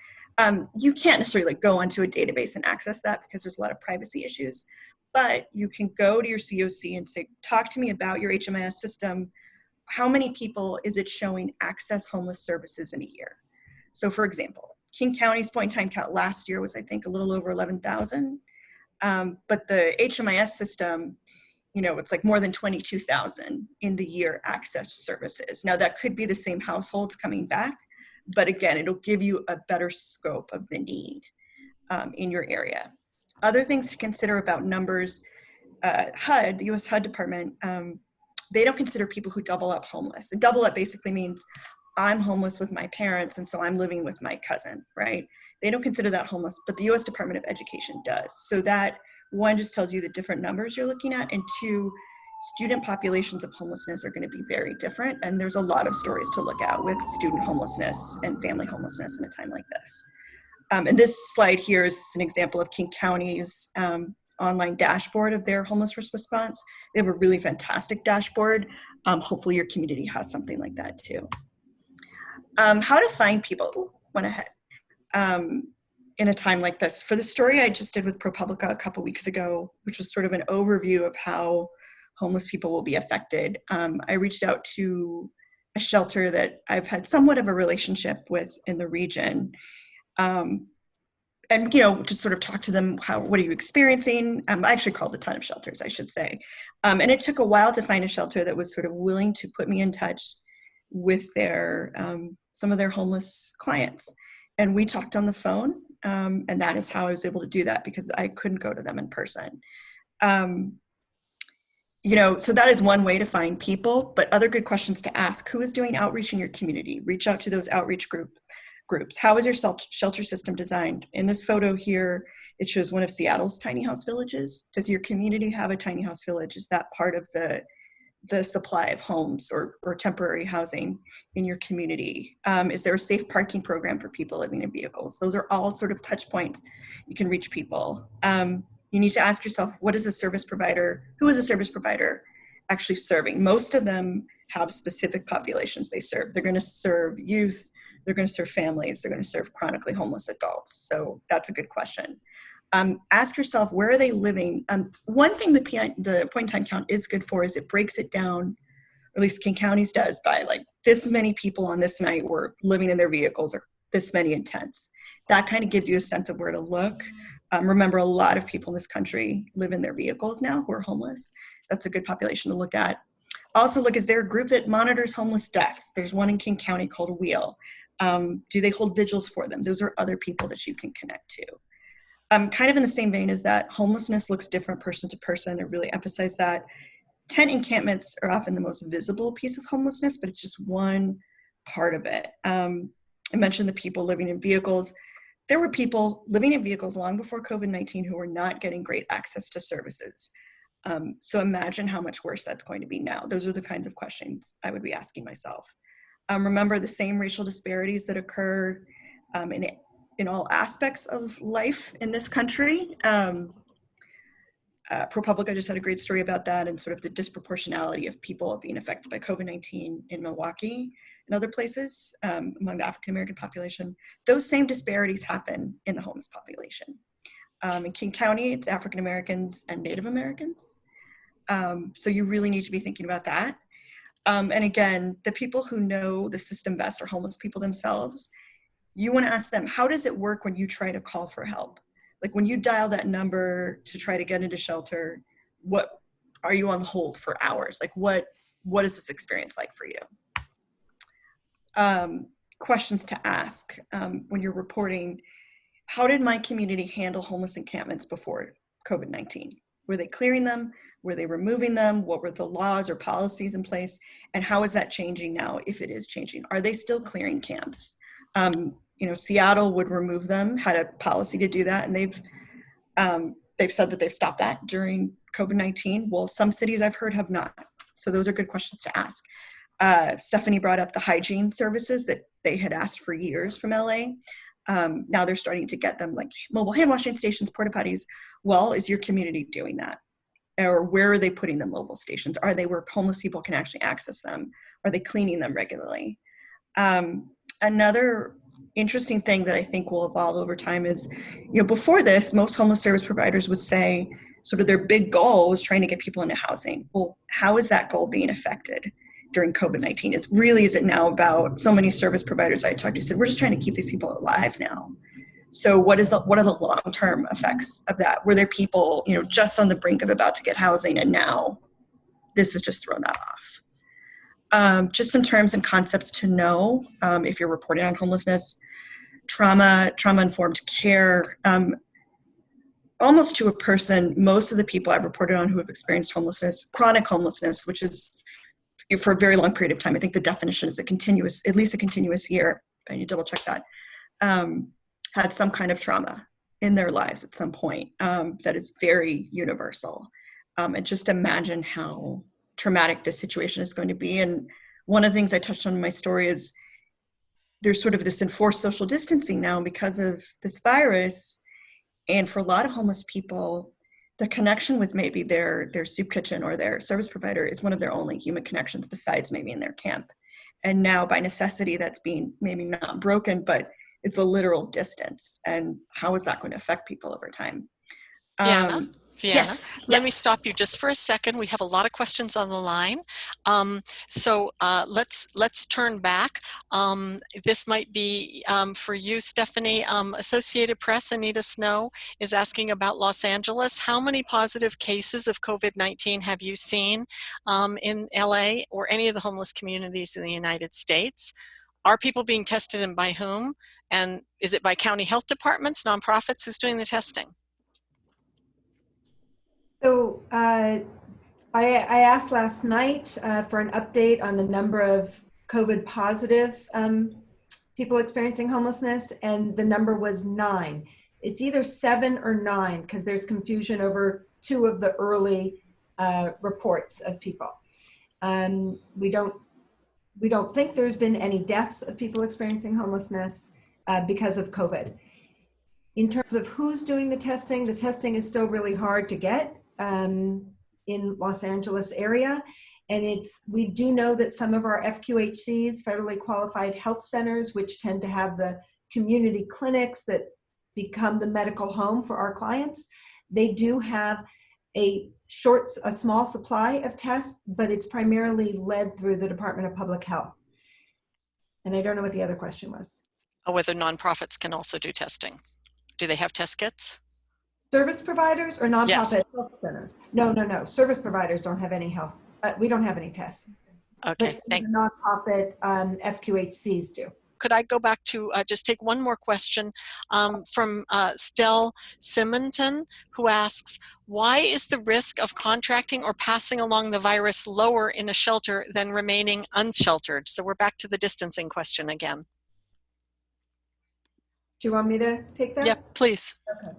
You can't necessarily go onto a database and access that because there's a lot of privacy issues, but you can go to your COC and say, talk to me about your HMIS system. How many people is it showing access homeless services in a year? So for example, King County's point-in-time count last year was, I think, a little over 11,000. But the HMIS system, you know, it's like more than 22,000 in the year access services. Now that could be the same households coming back, but again, it'll give you a better scope of the need in your area. Other things to consider about numbers, HUD, the US HUD department, they don't consider people who double up homeless. And double up basically means I'm homeless with my parents and so I'm living with my cousin, right? They don't consider that homeless, but the US Department of Education does. So that, one, just tells you the different numbers you're looking at, and two, student populations of homelessness are going to be very different, and there's a lot of stories to look at with student homelessness and family homelessness in a time like this. And this slide here is an example of King County's online dashboard of their homeless risk response. They have a really fantastic dashboard. Hopefully your community has something like that too. How to find people. Ooh, went ahead. In a time like this. For the story I just did with ProPublica a couple weeks ago, which was sort of an overview of how homeless people will be affected, I reached out to a shelter that I've had somewhat of a relationship with in the region. And, you know, just sort of talk to them, what are you experiencing? I actually called a ton of shelters, I should say. And it took a while to find a shelter that was sort of willing to put me in touch with their, some of their homeless clients. And we talked on the phone, and that is how I was able to do that because I couldn't go to them in person. You know, so that is one way to find people, but other good questions to ask. Who is doing outreach in your community? Reach out to those outreach groups. How is your shelter system designed? In this photo here, it shows one of Seattle's tiny house villages. Does your community have a tiny house village? Is that part of the supply of homes or temporary housing in your community? Is there a safe parking program for people living in vehicles? Those are all sort of touch points you can reach people. You need to ask yourself, who is a service provider actually serving? Most of them have specific populations they serve. They're going to serve youth, they're going to serve families, they're going to serve chronically homeless adults. So that's a good question. Ask yourself, where are they living? One thing the point in time count is good for is it breaks it down, or at least King County's does, by like this many people on this night were living in their vehicles or this many in tents. That kind of gives you a sense of where to look. Remember, a lot of people in this country live in their vehicles now who are homeless. That's a good population to look at. Also look, is there a group that monitors homeless deaths? There's one in King County called Wheel. Do they hold vigils for them? Those are other people that you can connect to. Kind of in the same vein as that, homelessness looks different person to person. I really emphasize that. Tent encampments are often the most visible piece of homelessness, but it's just one part of it. I mentioned the people living in vehicles. There were people living in vehicles long before COVID-19 who were not getting great access to services. So imagine how much worse that's going to be now. Those are the kinds of questions I would be asking myself. Remember the same racial disparities that occur in all aspects of life in this country. ProPublica just had a great story about that and sort of the disproportionality of people being affected by COVID-19 in Milwaukee and other places among the African-American population. Those same disparities happen in the homeless population. In King County, it's African-Americans and Native Americans. So you really need to be thinking about that. And again, the people who know the system best are homeless people themselves. You want to ask them, how does it work when you try to call for help? Like when you dial that number to try to get into shelter, what are you on hold for hours? Like what is this experience like for you? Questions to ask when you're reporting, how did my community handle homeless encampments before COVID-19? Were they clearing them? Were they removing them? What were the laws or policies in place? And how is that changing now, if it is changing? Are they still clearing camps? You know, Seattle would remove them, had a policy to do that, and they've said that they've stopped that during COVID-19. Well, some cities I've heard have not. So those are good questions to ask. Stephanie brought up the hygiene services that they had asked for years from LA. Now they're starting to get them, like mobile hand washing stations, porta potties. Well, is your community doing that? Or where are they putting the mobile stations? Are they where homeless people can actually access them? Are they cleaning them regularly? Another interesting thing that I think will evolve over time is, you know, before this, most homeless service providers would say sort of their big goal was trying to get people into housing. Well, how is that goal being affected during COVID-19? Is it now about, so many service providers I talked to said, we're just trying to keep these people alive now. So what are the long-term effects of that? Were there people, you know, just on the brink of about to get housing and now this has just thrown that off? Just some terms and concepts to know if you're reporting on homelessness. Trauma-informed care. Almost to a person, most of the people I've reported on who have experienced homelessness, chronic homelessness, which is for a very long period of time. I think the definition is at least a continuous year. I need to double check that. Had some kind of trauma in their lives at some point that is very universal. And just imagine how traumatic this situation is going to be. And one of the things I touched on in my story is there's sort of this enforced social distancing now because of this virus. And for a lot of homeless people, the connection with maybe their soup kitchen or their service provider is one of their only human connections besides maybe in their camp. And now by necessity, that's being maybe not broken, but it's a literal distance. And how is that going to affect people over time? Vienna, Yes, let me yes. stop you just for a second. We have a lot of questions on the line. Let's turn back. This might be for you, Stephanie. Associated Press, Anita Snow is asking about Los Angeles. How many positive cases of COVID-19 have you seen in LA or any of the homeless communities in the United States? Are people being tested and by whom? And is it by county health departments, nonprofits? Who's doing the testing? So I asked last night for an update on the number of COVID positive people experiencing homelessness, and the number was 9. It's either 7 or 9 because there's confusion over 2 of the early reports of people. We don't think there's been any deaths of people experiencing homelessness because of COVID. In terms of who's doing the testing is still really hard to get in Los Angeles area. And we do know that some of our FQHCs, federally qualified health centers, which tend to have the community clinics that become the medical home for our clients, they do have a small supply of tests, but it's primarily led through the Department of Public Health. And I don't know what the other question was. Oh, whether nonprofits can also do testing. Do they have test kits? Service providers or nonprofit Yes. health centers? No. Service providers don't have any health. We don't have any tests. Okay, But thank you. nonprofit FQHCs do. Could I go back to just take one more question from Stell Simonton, who asks, why is the risk of contracting or passing along the virus lower in a shelter than remaining unsheltered? So we're back to the distancing question again. Do you want me to take that? Yep, please. Okay.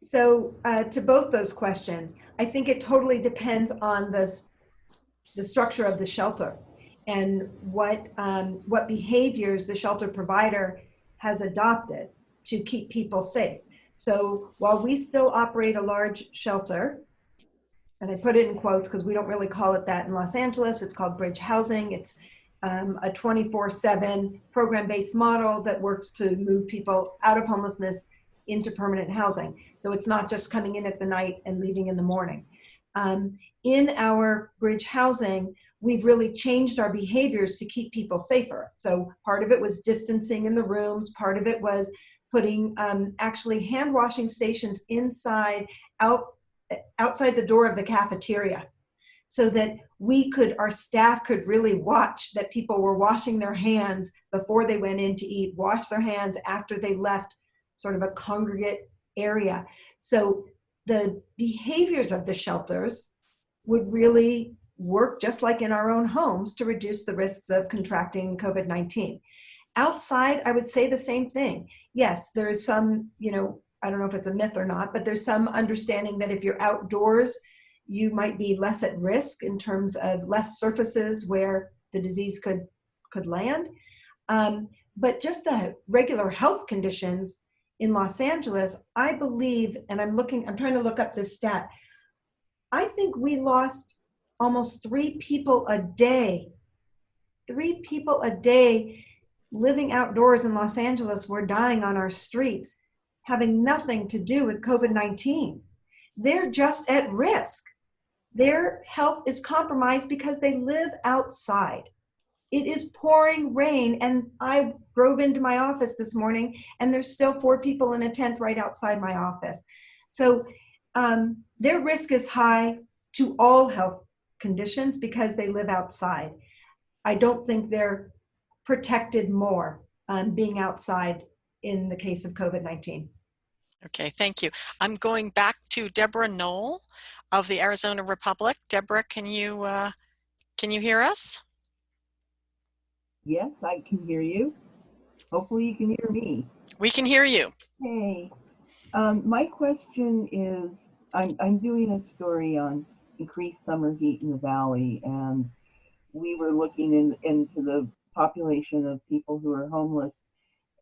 So to both those questions, I think it totally depends on the structure of the shelter and what behaviors the shelter provider has adopted to keep people safe. So while we still operate a large shelter, and I put it in quotes because we don't really call it that in Los Angeles, it's called Bridge Housing. It's a 24/7 program-based model that works to move people out of homelessness into permanent housing. So it's not just coming in at the night and leaving in the morning. In our bridge housing, we've really changed our behaviors to keep people safer. So part of it was distancing in the rooms, part of it was putting actually hand washing stations outside the door of the cafeteria, so that our staff could really watch that people were washing their hands before they went in to eat, wash their hands after they left sort of a congregate area. So the behaviors of the shelters would really work just like in our own homes to reduce the risks of contracting COVID-19. Outside, I would say the same thing. Yes, there is some, I don't know if it's a myth or not, but there's some understanding that if you're outdoors, you might be less at risk in terms of less surfaces where the disease could land. But just the regular health conditions in Los Angeles, I believe, and I'm trying to look up this stat, I think we lost almost 3 people a day. 3 people a day living outdoors in Los Angeles were dying on our streets, having nothing to do with COVID-19. They're just at risk. Their health is compromised because they live outside. It is pouring rain, and I drove into my office this morning, and there's still 4 people in a tent right outside my office. So their risk is high to all health conditions because they live outside. I don't think they're protected more being outside in the case of COVID-19. Okay, thank you. I'm going back to Deborah Knoll of the Arizona Republic. Deborah, can you hear us? Yes, I can hear you. Hopefully you can hear me. We can hear you. Hey, my question is, I'm doing a story on increased summer heat in the valley, and we were looking into the population of people who are homeless.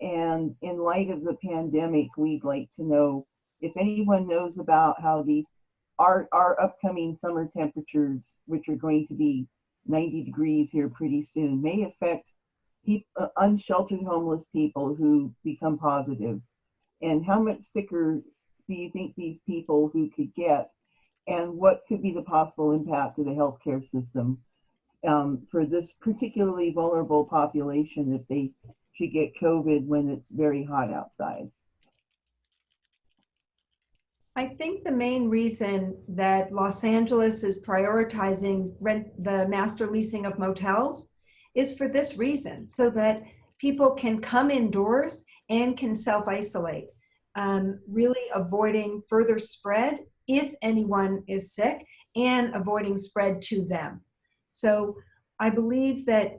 And in light of the pandemic, we'd like to know if anyone knows about how these our upcoming summer temperatures, which are going to be 90 degrees here pretty soon, may affect unsheltered homeless people who become positive. And how much sicker do you think these people who could get, and what could be the possible impact to the healthcare system for this particularly vulnerable population if they should get COVID when it's very hot outside? I think the main reason that Los Angeles is prioritizing the master leasing of motels is for this reason, so that people can come indoors and can self-isolate, really avoiding further spread if anyone is sick and avoiding spread to them. So I believe that,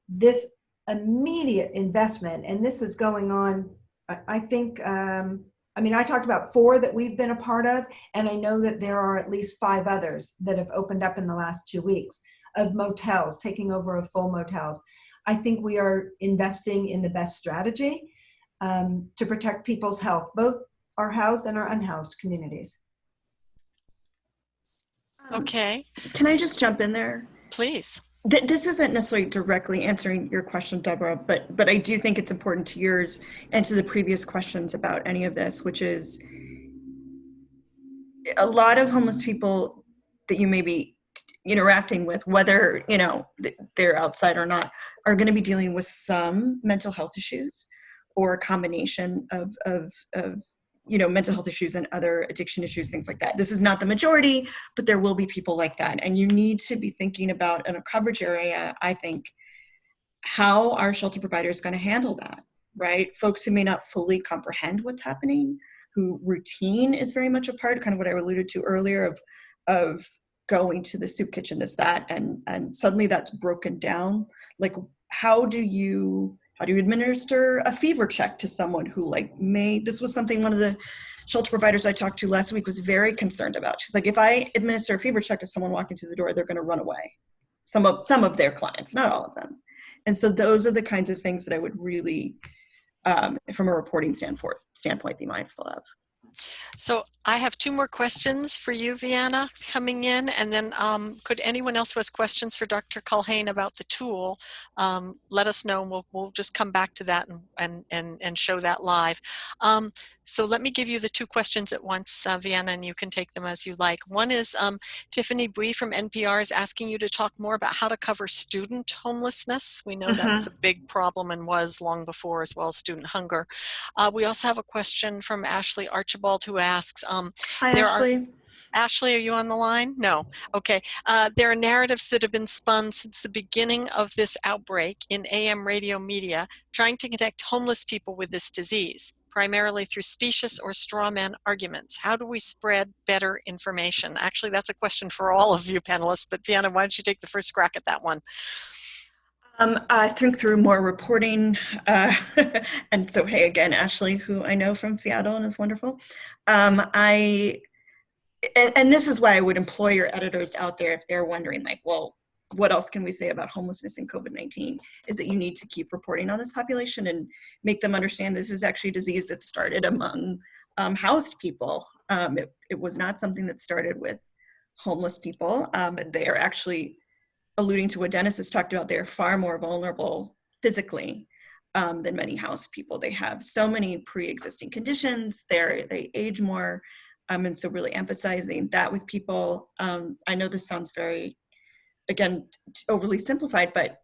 this immediate investment, and this is going on, I think, I talked about 4 that we've been a part of, and I know that there are at least 5 others that have opened up in the last 2 weeks of motels, taking over of full motels. I think we are investing in the best strategy to protect people's health, both our housed and our unhoused communities. Okay. Can I just jump in there? Please. This isn't necessarily directly answering your question, Deborah, but I do think it's important to yours and to the previous questions about any of this, which is a lot of homeless people that you may be interacting with, whether they're outside or not, are going to be dealing with some mental health issues or a combination of mental health issues and other addiction issues, things like that. This is not the majority, but there will be people like that. And you need to be thinking about, in a coverage area, I think, how our shelter provider is going to handle that, right? Folks who may not fully comprehend what's happening, who routine is very much a part, kind of what I alluded to earlier of going to the soup kitchen, this, that, and suddenly that's broken down. Like, how do you administer a fever check to someone who this was something one of the shelter providers I talked to last week was very concerned about. She's like, if I administer a fever check to someone walking through the door, they're going to run away. Some of their clients, not all of them. And so those are the kinds of things that I would really, from a reporting standpoint, be mindful of. So I have 2 more questions for you, Vianna, coming in, and then could anyone else who has questions for Dr. Culhane about the tool, let us know, and we'll just come back to that and show that live. So let me give you the 2 questions at once, Vianna, and you can take them as you like. One is Tiffany Bui from NPR is asking you to talk more about how to cover student homelessness. We know that's a big problem and was long before, as well as student hunger. We also have a question from Ashley Archibald, who asks, Hi, Ashley. Ashley, are you on the line? No. Okay. There are narratives that have been spun since the beginning of this outbreak in AM radio media trying to connect homeless people with this disease, primarily through specious or straw man arguments. How do we spread better information? Actually, that's a question for all of you panelists, but Vianna, why don't you take the first crack at that one? I think through more reporting, and so, hey, again, Ashley, who I know from Seattle and is wonderful. And this is why I would employ your editors out there if they're wondering, well, what else can we say about homelessness and COVID-19, is that you need to keep reporting on this population and make them understand this is actually a disease that started among housed people. It was not something that started with homeless people. They are actually, alluding to what Dennis has talked about, they're far more vulnerable physically than many housed people. They have so many pre-existing conditions, they age more, and so really emphasizing that with people. I know this sounds very, again, overly simplified, but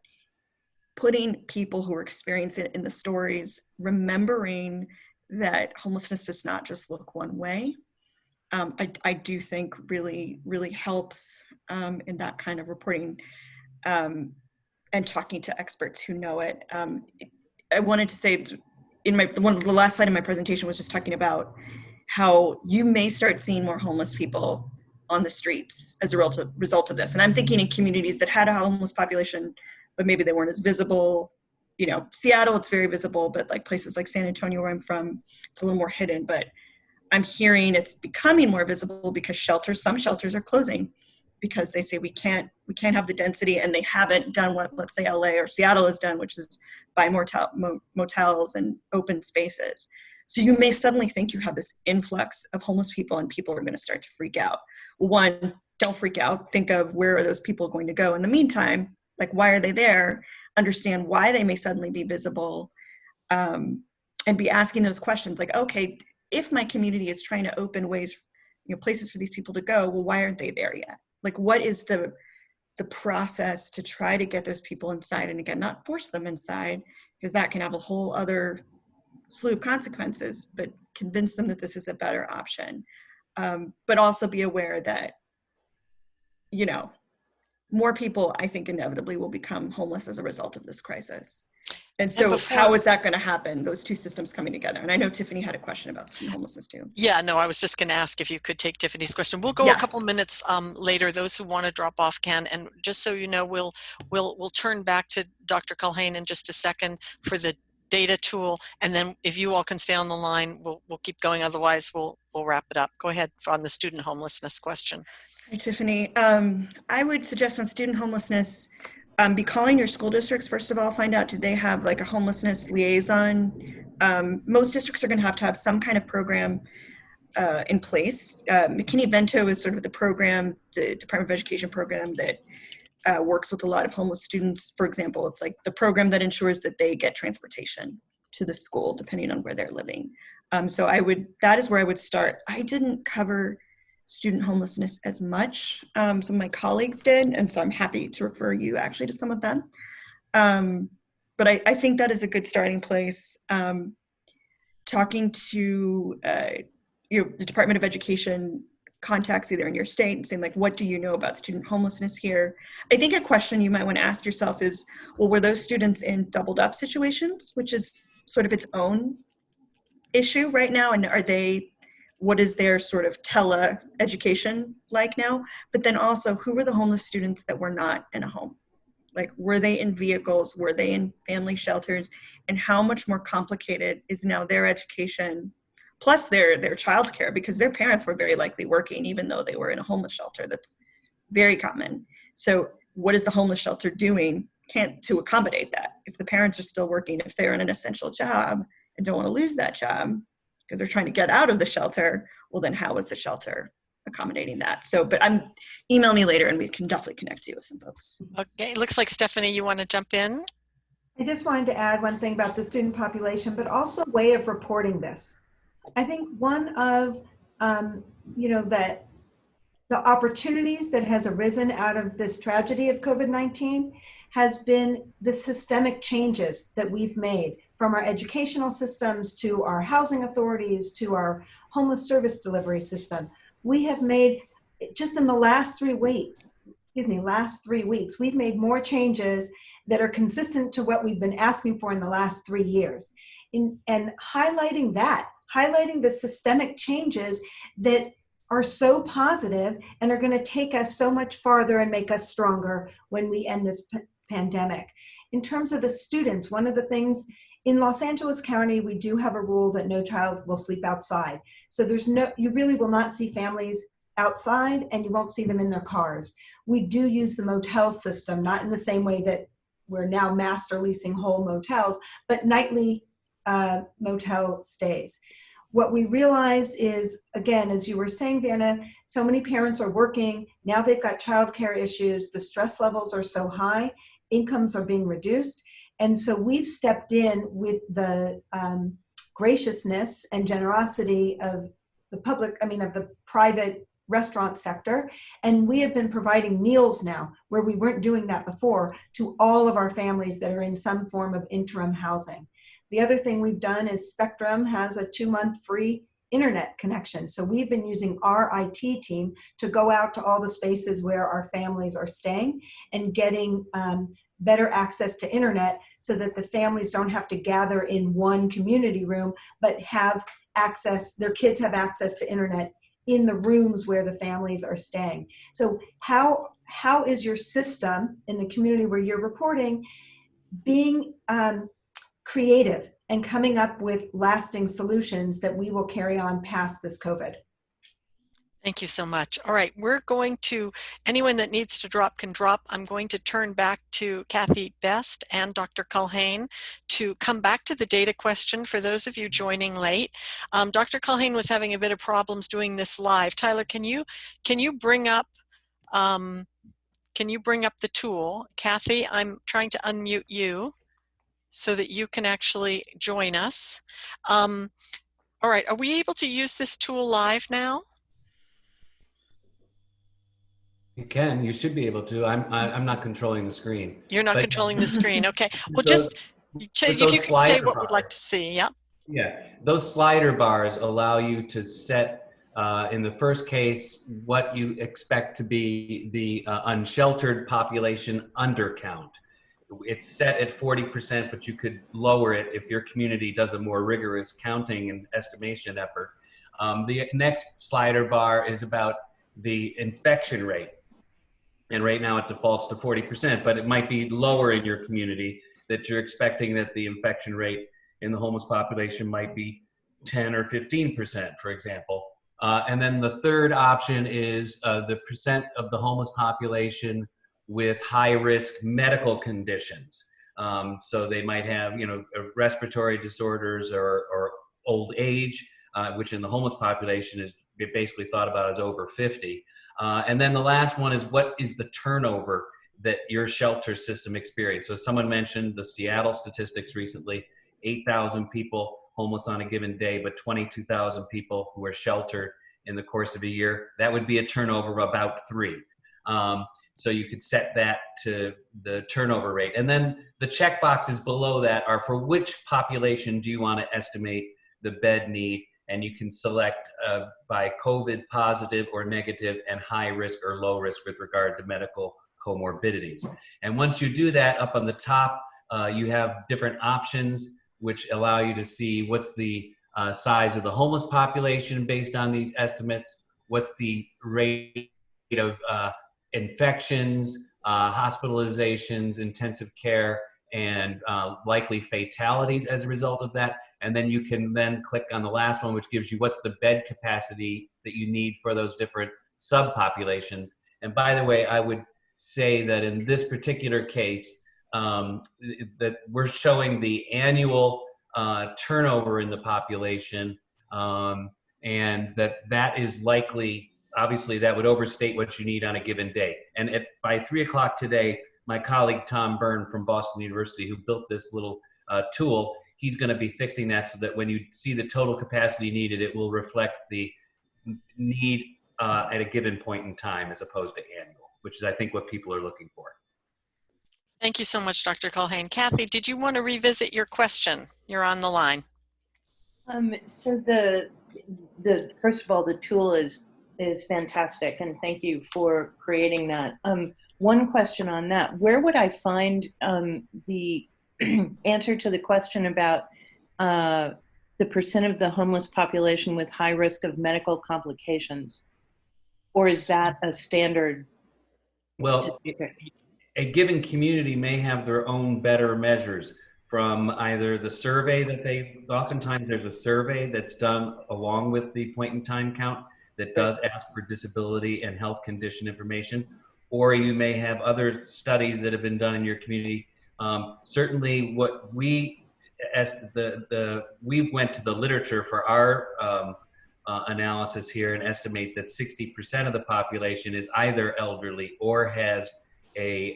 putting people who are experiencing it in the stories, remembering that homelessness does not just look one way, I do think really, really helps in that kind of reporting and talking to experts who know it. I wanted to say, the last slide in my presentation was just talking about how you may start seeing more homeless people on the streets as a result of this. And I'm thinking in communities that had a homeless population, but maybe they weren't as visible. Seattle, it's very visible, but like places like San Antonio, where I'm from, it's a little more hidden. But I'm hearing it's becoming more visible because some shelters are closing. because they say we can't have the density, and they haven't done what, let's say, LA or Seattle has done, which is buy more motels and open spaces. So you may suddenly think you have this influx of homeless people, and people are going to start to freak out. One, don't freak out. Think of, where are those people going to go in the meantime? Like, why are they there? Understand why they may suddenly be visible, and be asking those questions. Like, okay, if my community is trying to open ways, places for these people to go, well, why aren't they there yet? Like, what is the process to try to get those people inside? And again, not force them inside, because that can have a whole other slew of consequences, but convince them that this is a better option. But also be aware that, more people, I think, inevitably will become homeless as a result of this crisis. And so how is that going to happen, those two systems coming together? And I know Tiffany had a question about student homelessness too. Yeah, no, I was just going to ask if you could take Tiffany's question. We'll go a couple minutes later. Those who want to drop off can. And just so you know, we'll turn back to Dr. Culhane in just a second for the data tool. And then if you all can stay on the line, we'll keep going. Otherwise, we'll wrap it up. Go ahead on the student homelessness question. Hi, Tiffany. I would suggest on student homelessness, be calling your school districts. First of all, find out, do they have like a homelessness liaison? Most districts are going to have some kind of program in place. McKinney-Vento is sort of the program, the Department of Education program that works with a lot of homeless students. For example, it's like the program that ensures that they get transportation to the school depending on where they're living. So that is where I would start. I didn't cover student homelessness as much. Some of my colleagues did, and so I'm happy to refer you actually to some of them. But I think that is a good starting place. Talking to the Department of Education contacts either in your state and saying, like, what do you know about student homelessness here? I think a question you might want to ask yourself is, well, were those students in doubled up situations, which is sort of its own issue right now? And what is their sort of tele-education like now? But then also, who were the homeless students that were not in a home? Like, were they in vehicles? Were they in family shelters? And how much more complicated is now their education, plus their childcare, because their parents were very likely working, even though they were in a homeless shelter. That's very common. So what is the homeless shelter doing to accommodate that? If the parents are still working, if they're in an essential job and don't want to lose that job, because they're trying to get out of the shelter, well, then how is the shelter accommodating that? So, but email me later and we can definitely connect you with some folks. Okay, looks like Stephanie, you want to jump in? I just wanted to add one thing about the student population, but also a way of reporting this. I think one of, that the opportunities that has arisen out of this tragedy of COVID-19 has been the systemic changes that we've made, from our educational systems to our housing authorities to our homeless service delivery system. We have made, just in the last 3 weeks, we've made more changes that are consistent to what we've been asking for in the last 3 years. And highlighting the systemic changes that are so positive and are going to take us so much farther and make us stronger when we end this pandemic. In terms of the students, one of the things in Los Angeles County, we do have a rule that no child will sleep outside. So you really will not see families outside, and you won't see them in their cars. We do use the motel system, not in the same way that we're now master leasing whole motels, but nightly motel stays. What we realized is, again, as you were saying, Vanna, so many parents are working. Now they've got childcare issues. The stress levels are so high. Incomes are being reduced. And so we've stepped in with the graciousness and generosity of the private restaurant sector. And we have been providing meals now, where we weren't doing that before, to all of our families that are in some form of interim housing. The other thing we've done is Spectrum has a 2-month free internet connection. So we've been using our IT team to go out to all the spaces where our families are staying and getting better access to internet, so that the families don't have to gather in one community room, but their kids have access to internet in the rooms where the families are staying. So how is your system in the community where you're reporting being creative and coming up with lasting solutions that we will carry on past this COVID? Thank you so much. All right, we're going to, anyone that needs to drop can drop. I'm going to turn back to Kathy Best and Dr. Culhane to come back to the data question for those of you joining late. Dr. Culhane was having a bit of problems doing this live. Tyler, can you bring up the tool? Kathy, I'm trying to unmute you so that you can actually join us. All right, are we able to use this tool live now? You can. You should be able to. I'm not controlling the screen. You're not But controlling the screen. Okay. Well, those, just with if you those could say slider what we'd like bars, to see. Yeah. yeah, those slider bars allow you to set, in the first case, what you expect to be the unsheltered population undercount. It's set at 40%, but you could lower it if your community does a more rigorous counting and estimation effort. The next slider bar is about the infection rate. And right now it defaults to 40%, but it might be lower in your community that you're expecting that the infection rate in the homeless population might be 10 or 15%, for example. And then the third option is the percent of the homeless population with high risk medical conditions. So they might have, respiratory disorders or old age, which in the homeless population is basically thought about as over 50. And then the last one is, what is the turnover that your shelter system experienced? So someone mentioned the Seattle statistics recently, 8,000 people homeless on a given day, but 22,000 people who are sheltered in the course of a year. That would be a turnover of about 3. So you could set that to the turnover rate. And then the check boxes below that are for which population do you want to estimate the bed need, and you can select by COVID positive or negative and high risk or low risk with regard to medical comorbidities. And once you do that, up on the top, you have different options which allow you to see what's the size of the homeless population based on these estimates, what's the rate of infections, hospitalizations, intensive care, and likely fatalities as a result of that. And then you can then click on the last one, which gives you what's the bed capacity that you need for those different subpopulations. And by the way, I would say that in this particular case, that we're showing the annual turnover in the population, and that is likely, obviously that would overstate what you need on a given day. And by 3 o'clock today, my colleague Tom Byrne from Boston University, who built this little tool, he's going to be fixing that so that when you see the total capacity needed, it will reflect the need at a given point in time as opposed to annual, which is, I think, what people are looking for. Thank you so much, Dr. Culhane. Kathy, did you want to revisit your question? You're on the line. So the first of all, the tool is fantastic, and thank you for creating that. One question on that: where would I find the answer to the question about the percent of the homeless population with high risk of medical complications? Or is that a standard? Well, a given community may have their own better measures from either the survey that oftentimes there's a survey that's done along with the point in time count that does ask for disability and health condition information, or you may have other studies that have been done in your community. Certainly what we we went to the literature for our analysis here and estimate that 60% of the population is either elderly or has a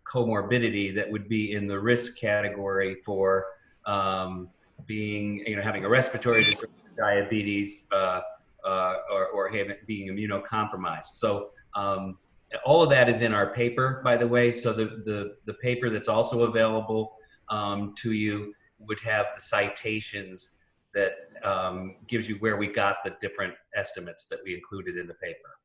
comorbidity that would be in the risk category for being, having a respiratory disorder, diabetes, or being immunocompromised. So all of that is in our paper, by the way. So the paper that's also available to you would have the citations that gives you where we got the different estimates that we included in the paper.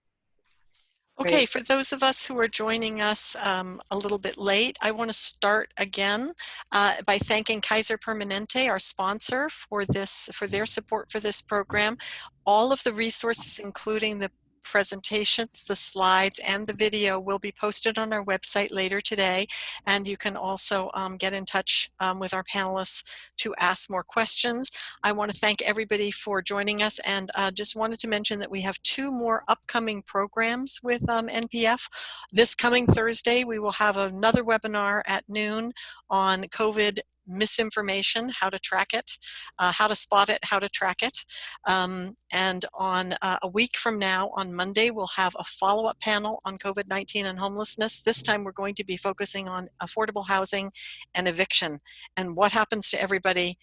Okay, for those of us who are joining us a little bit late, I want to start again by thanking Kaiser Permanente, our sponsor, for their support for this program. All of the resources, including the presentations, the slides, and the video will be posted on our website later today. And you can also get in touch with our panelists to ask more questions. I want to thank everybody for joining us, and just wanted to mention that we have 2 more upcoming programs with NPF. This coming Thursday, we will have another webinar at noon on COVID misinformation, how to track it, how to spot it, how to track it. And on a week from now, on Monday, we'll have a follow-up panel on COVID-19 and homelessness. This time we're going to be focusing on affordable housing and eviction and what happens to everybody.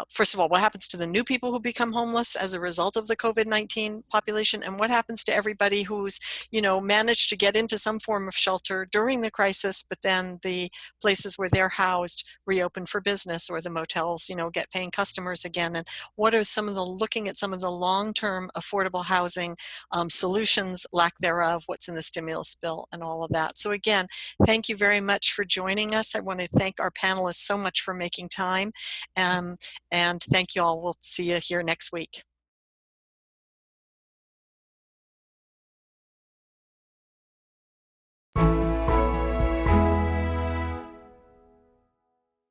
First of all, what happens to the new people who become homeless as a result of the COVID-19 population, and what happens to everybody who's, managed to get into some form of shelter during the crisis, but then the places where they're housed reopen for business, or the motels, get paying customers again. And what are looking at some of the long-term affordable housing solutions, lack thereof, what's in the stimulus bill, and all of that. So again, thank you very much for joining us. I want to thank our panelists so much for making time. And thank you all. We'll see you here next week.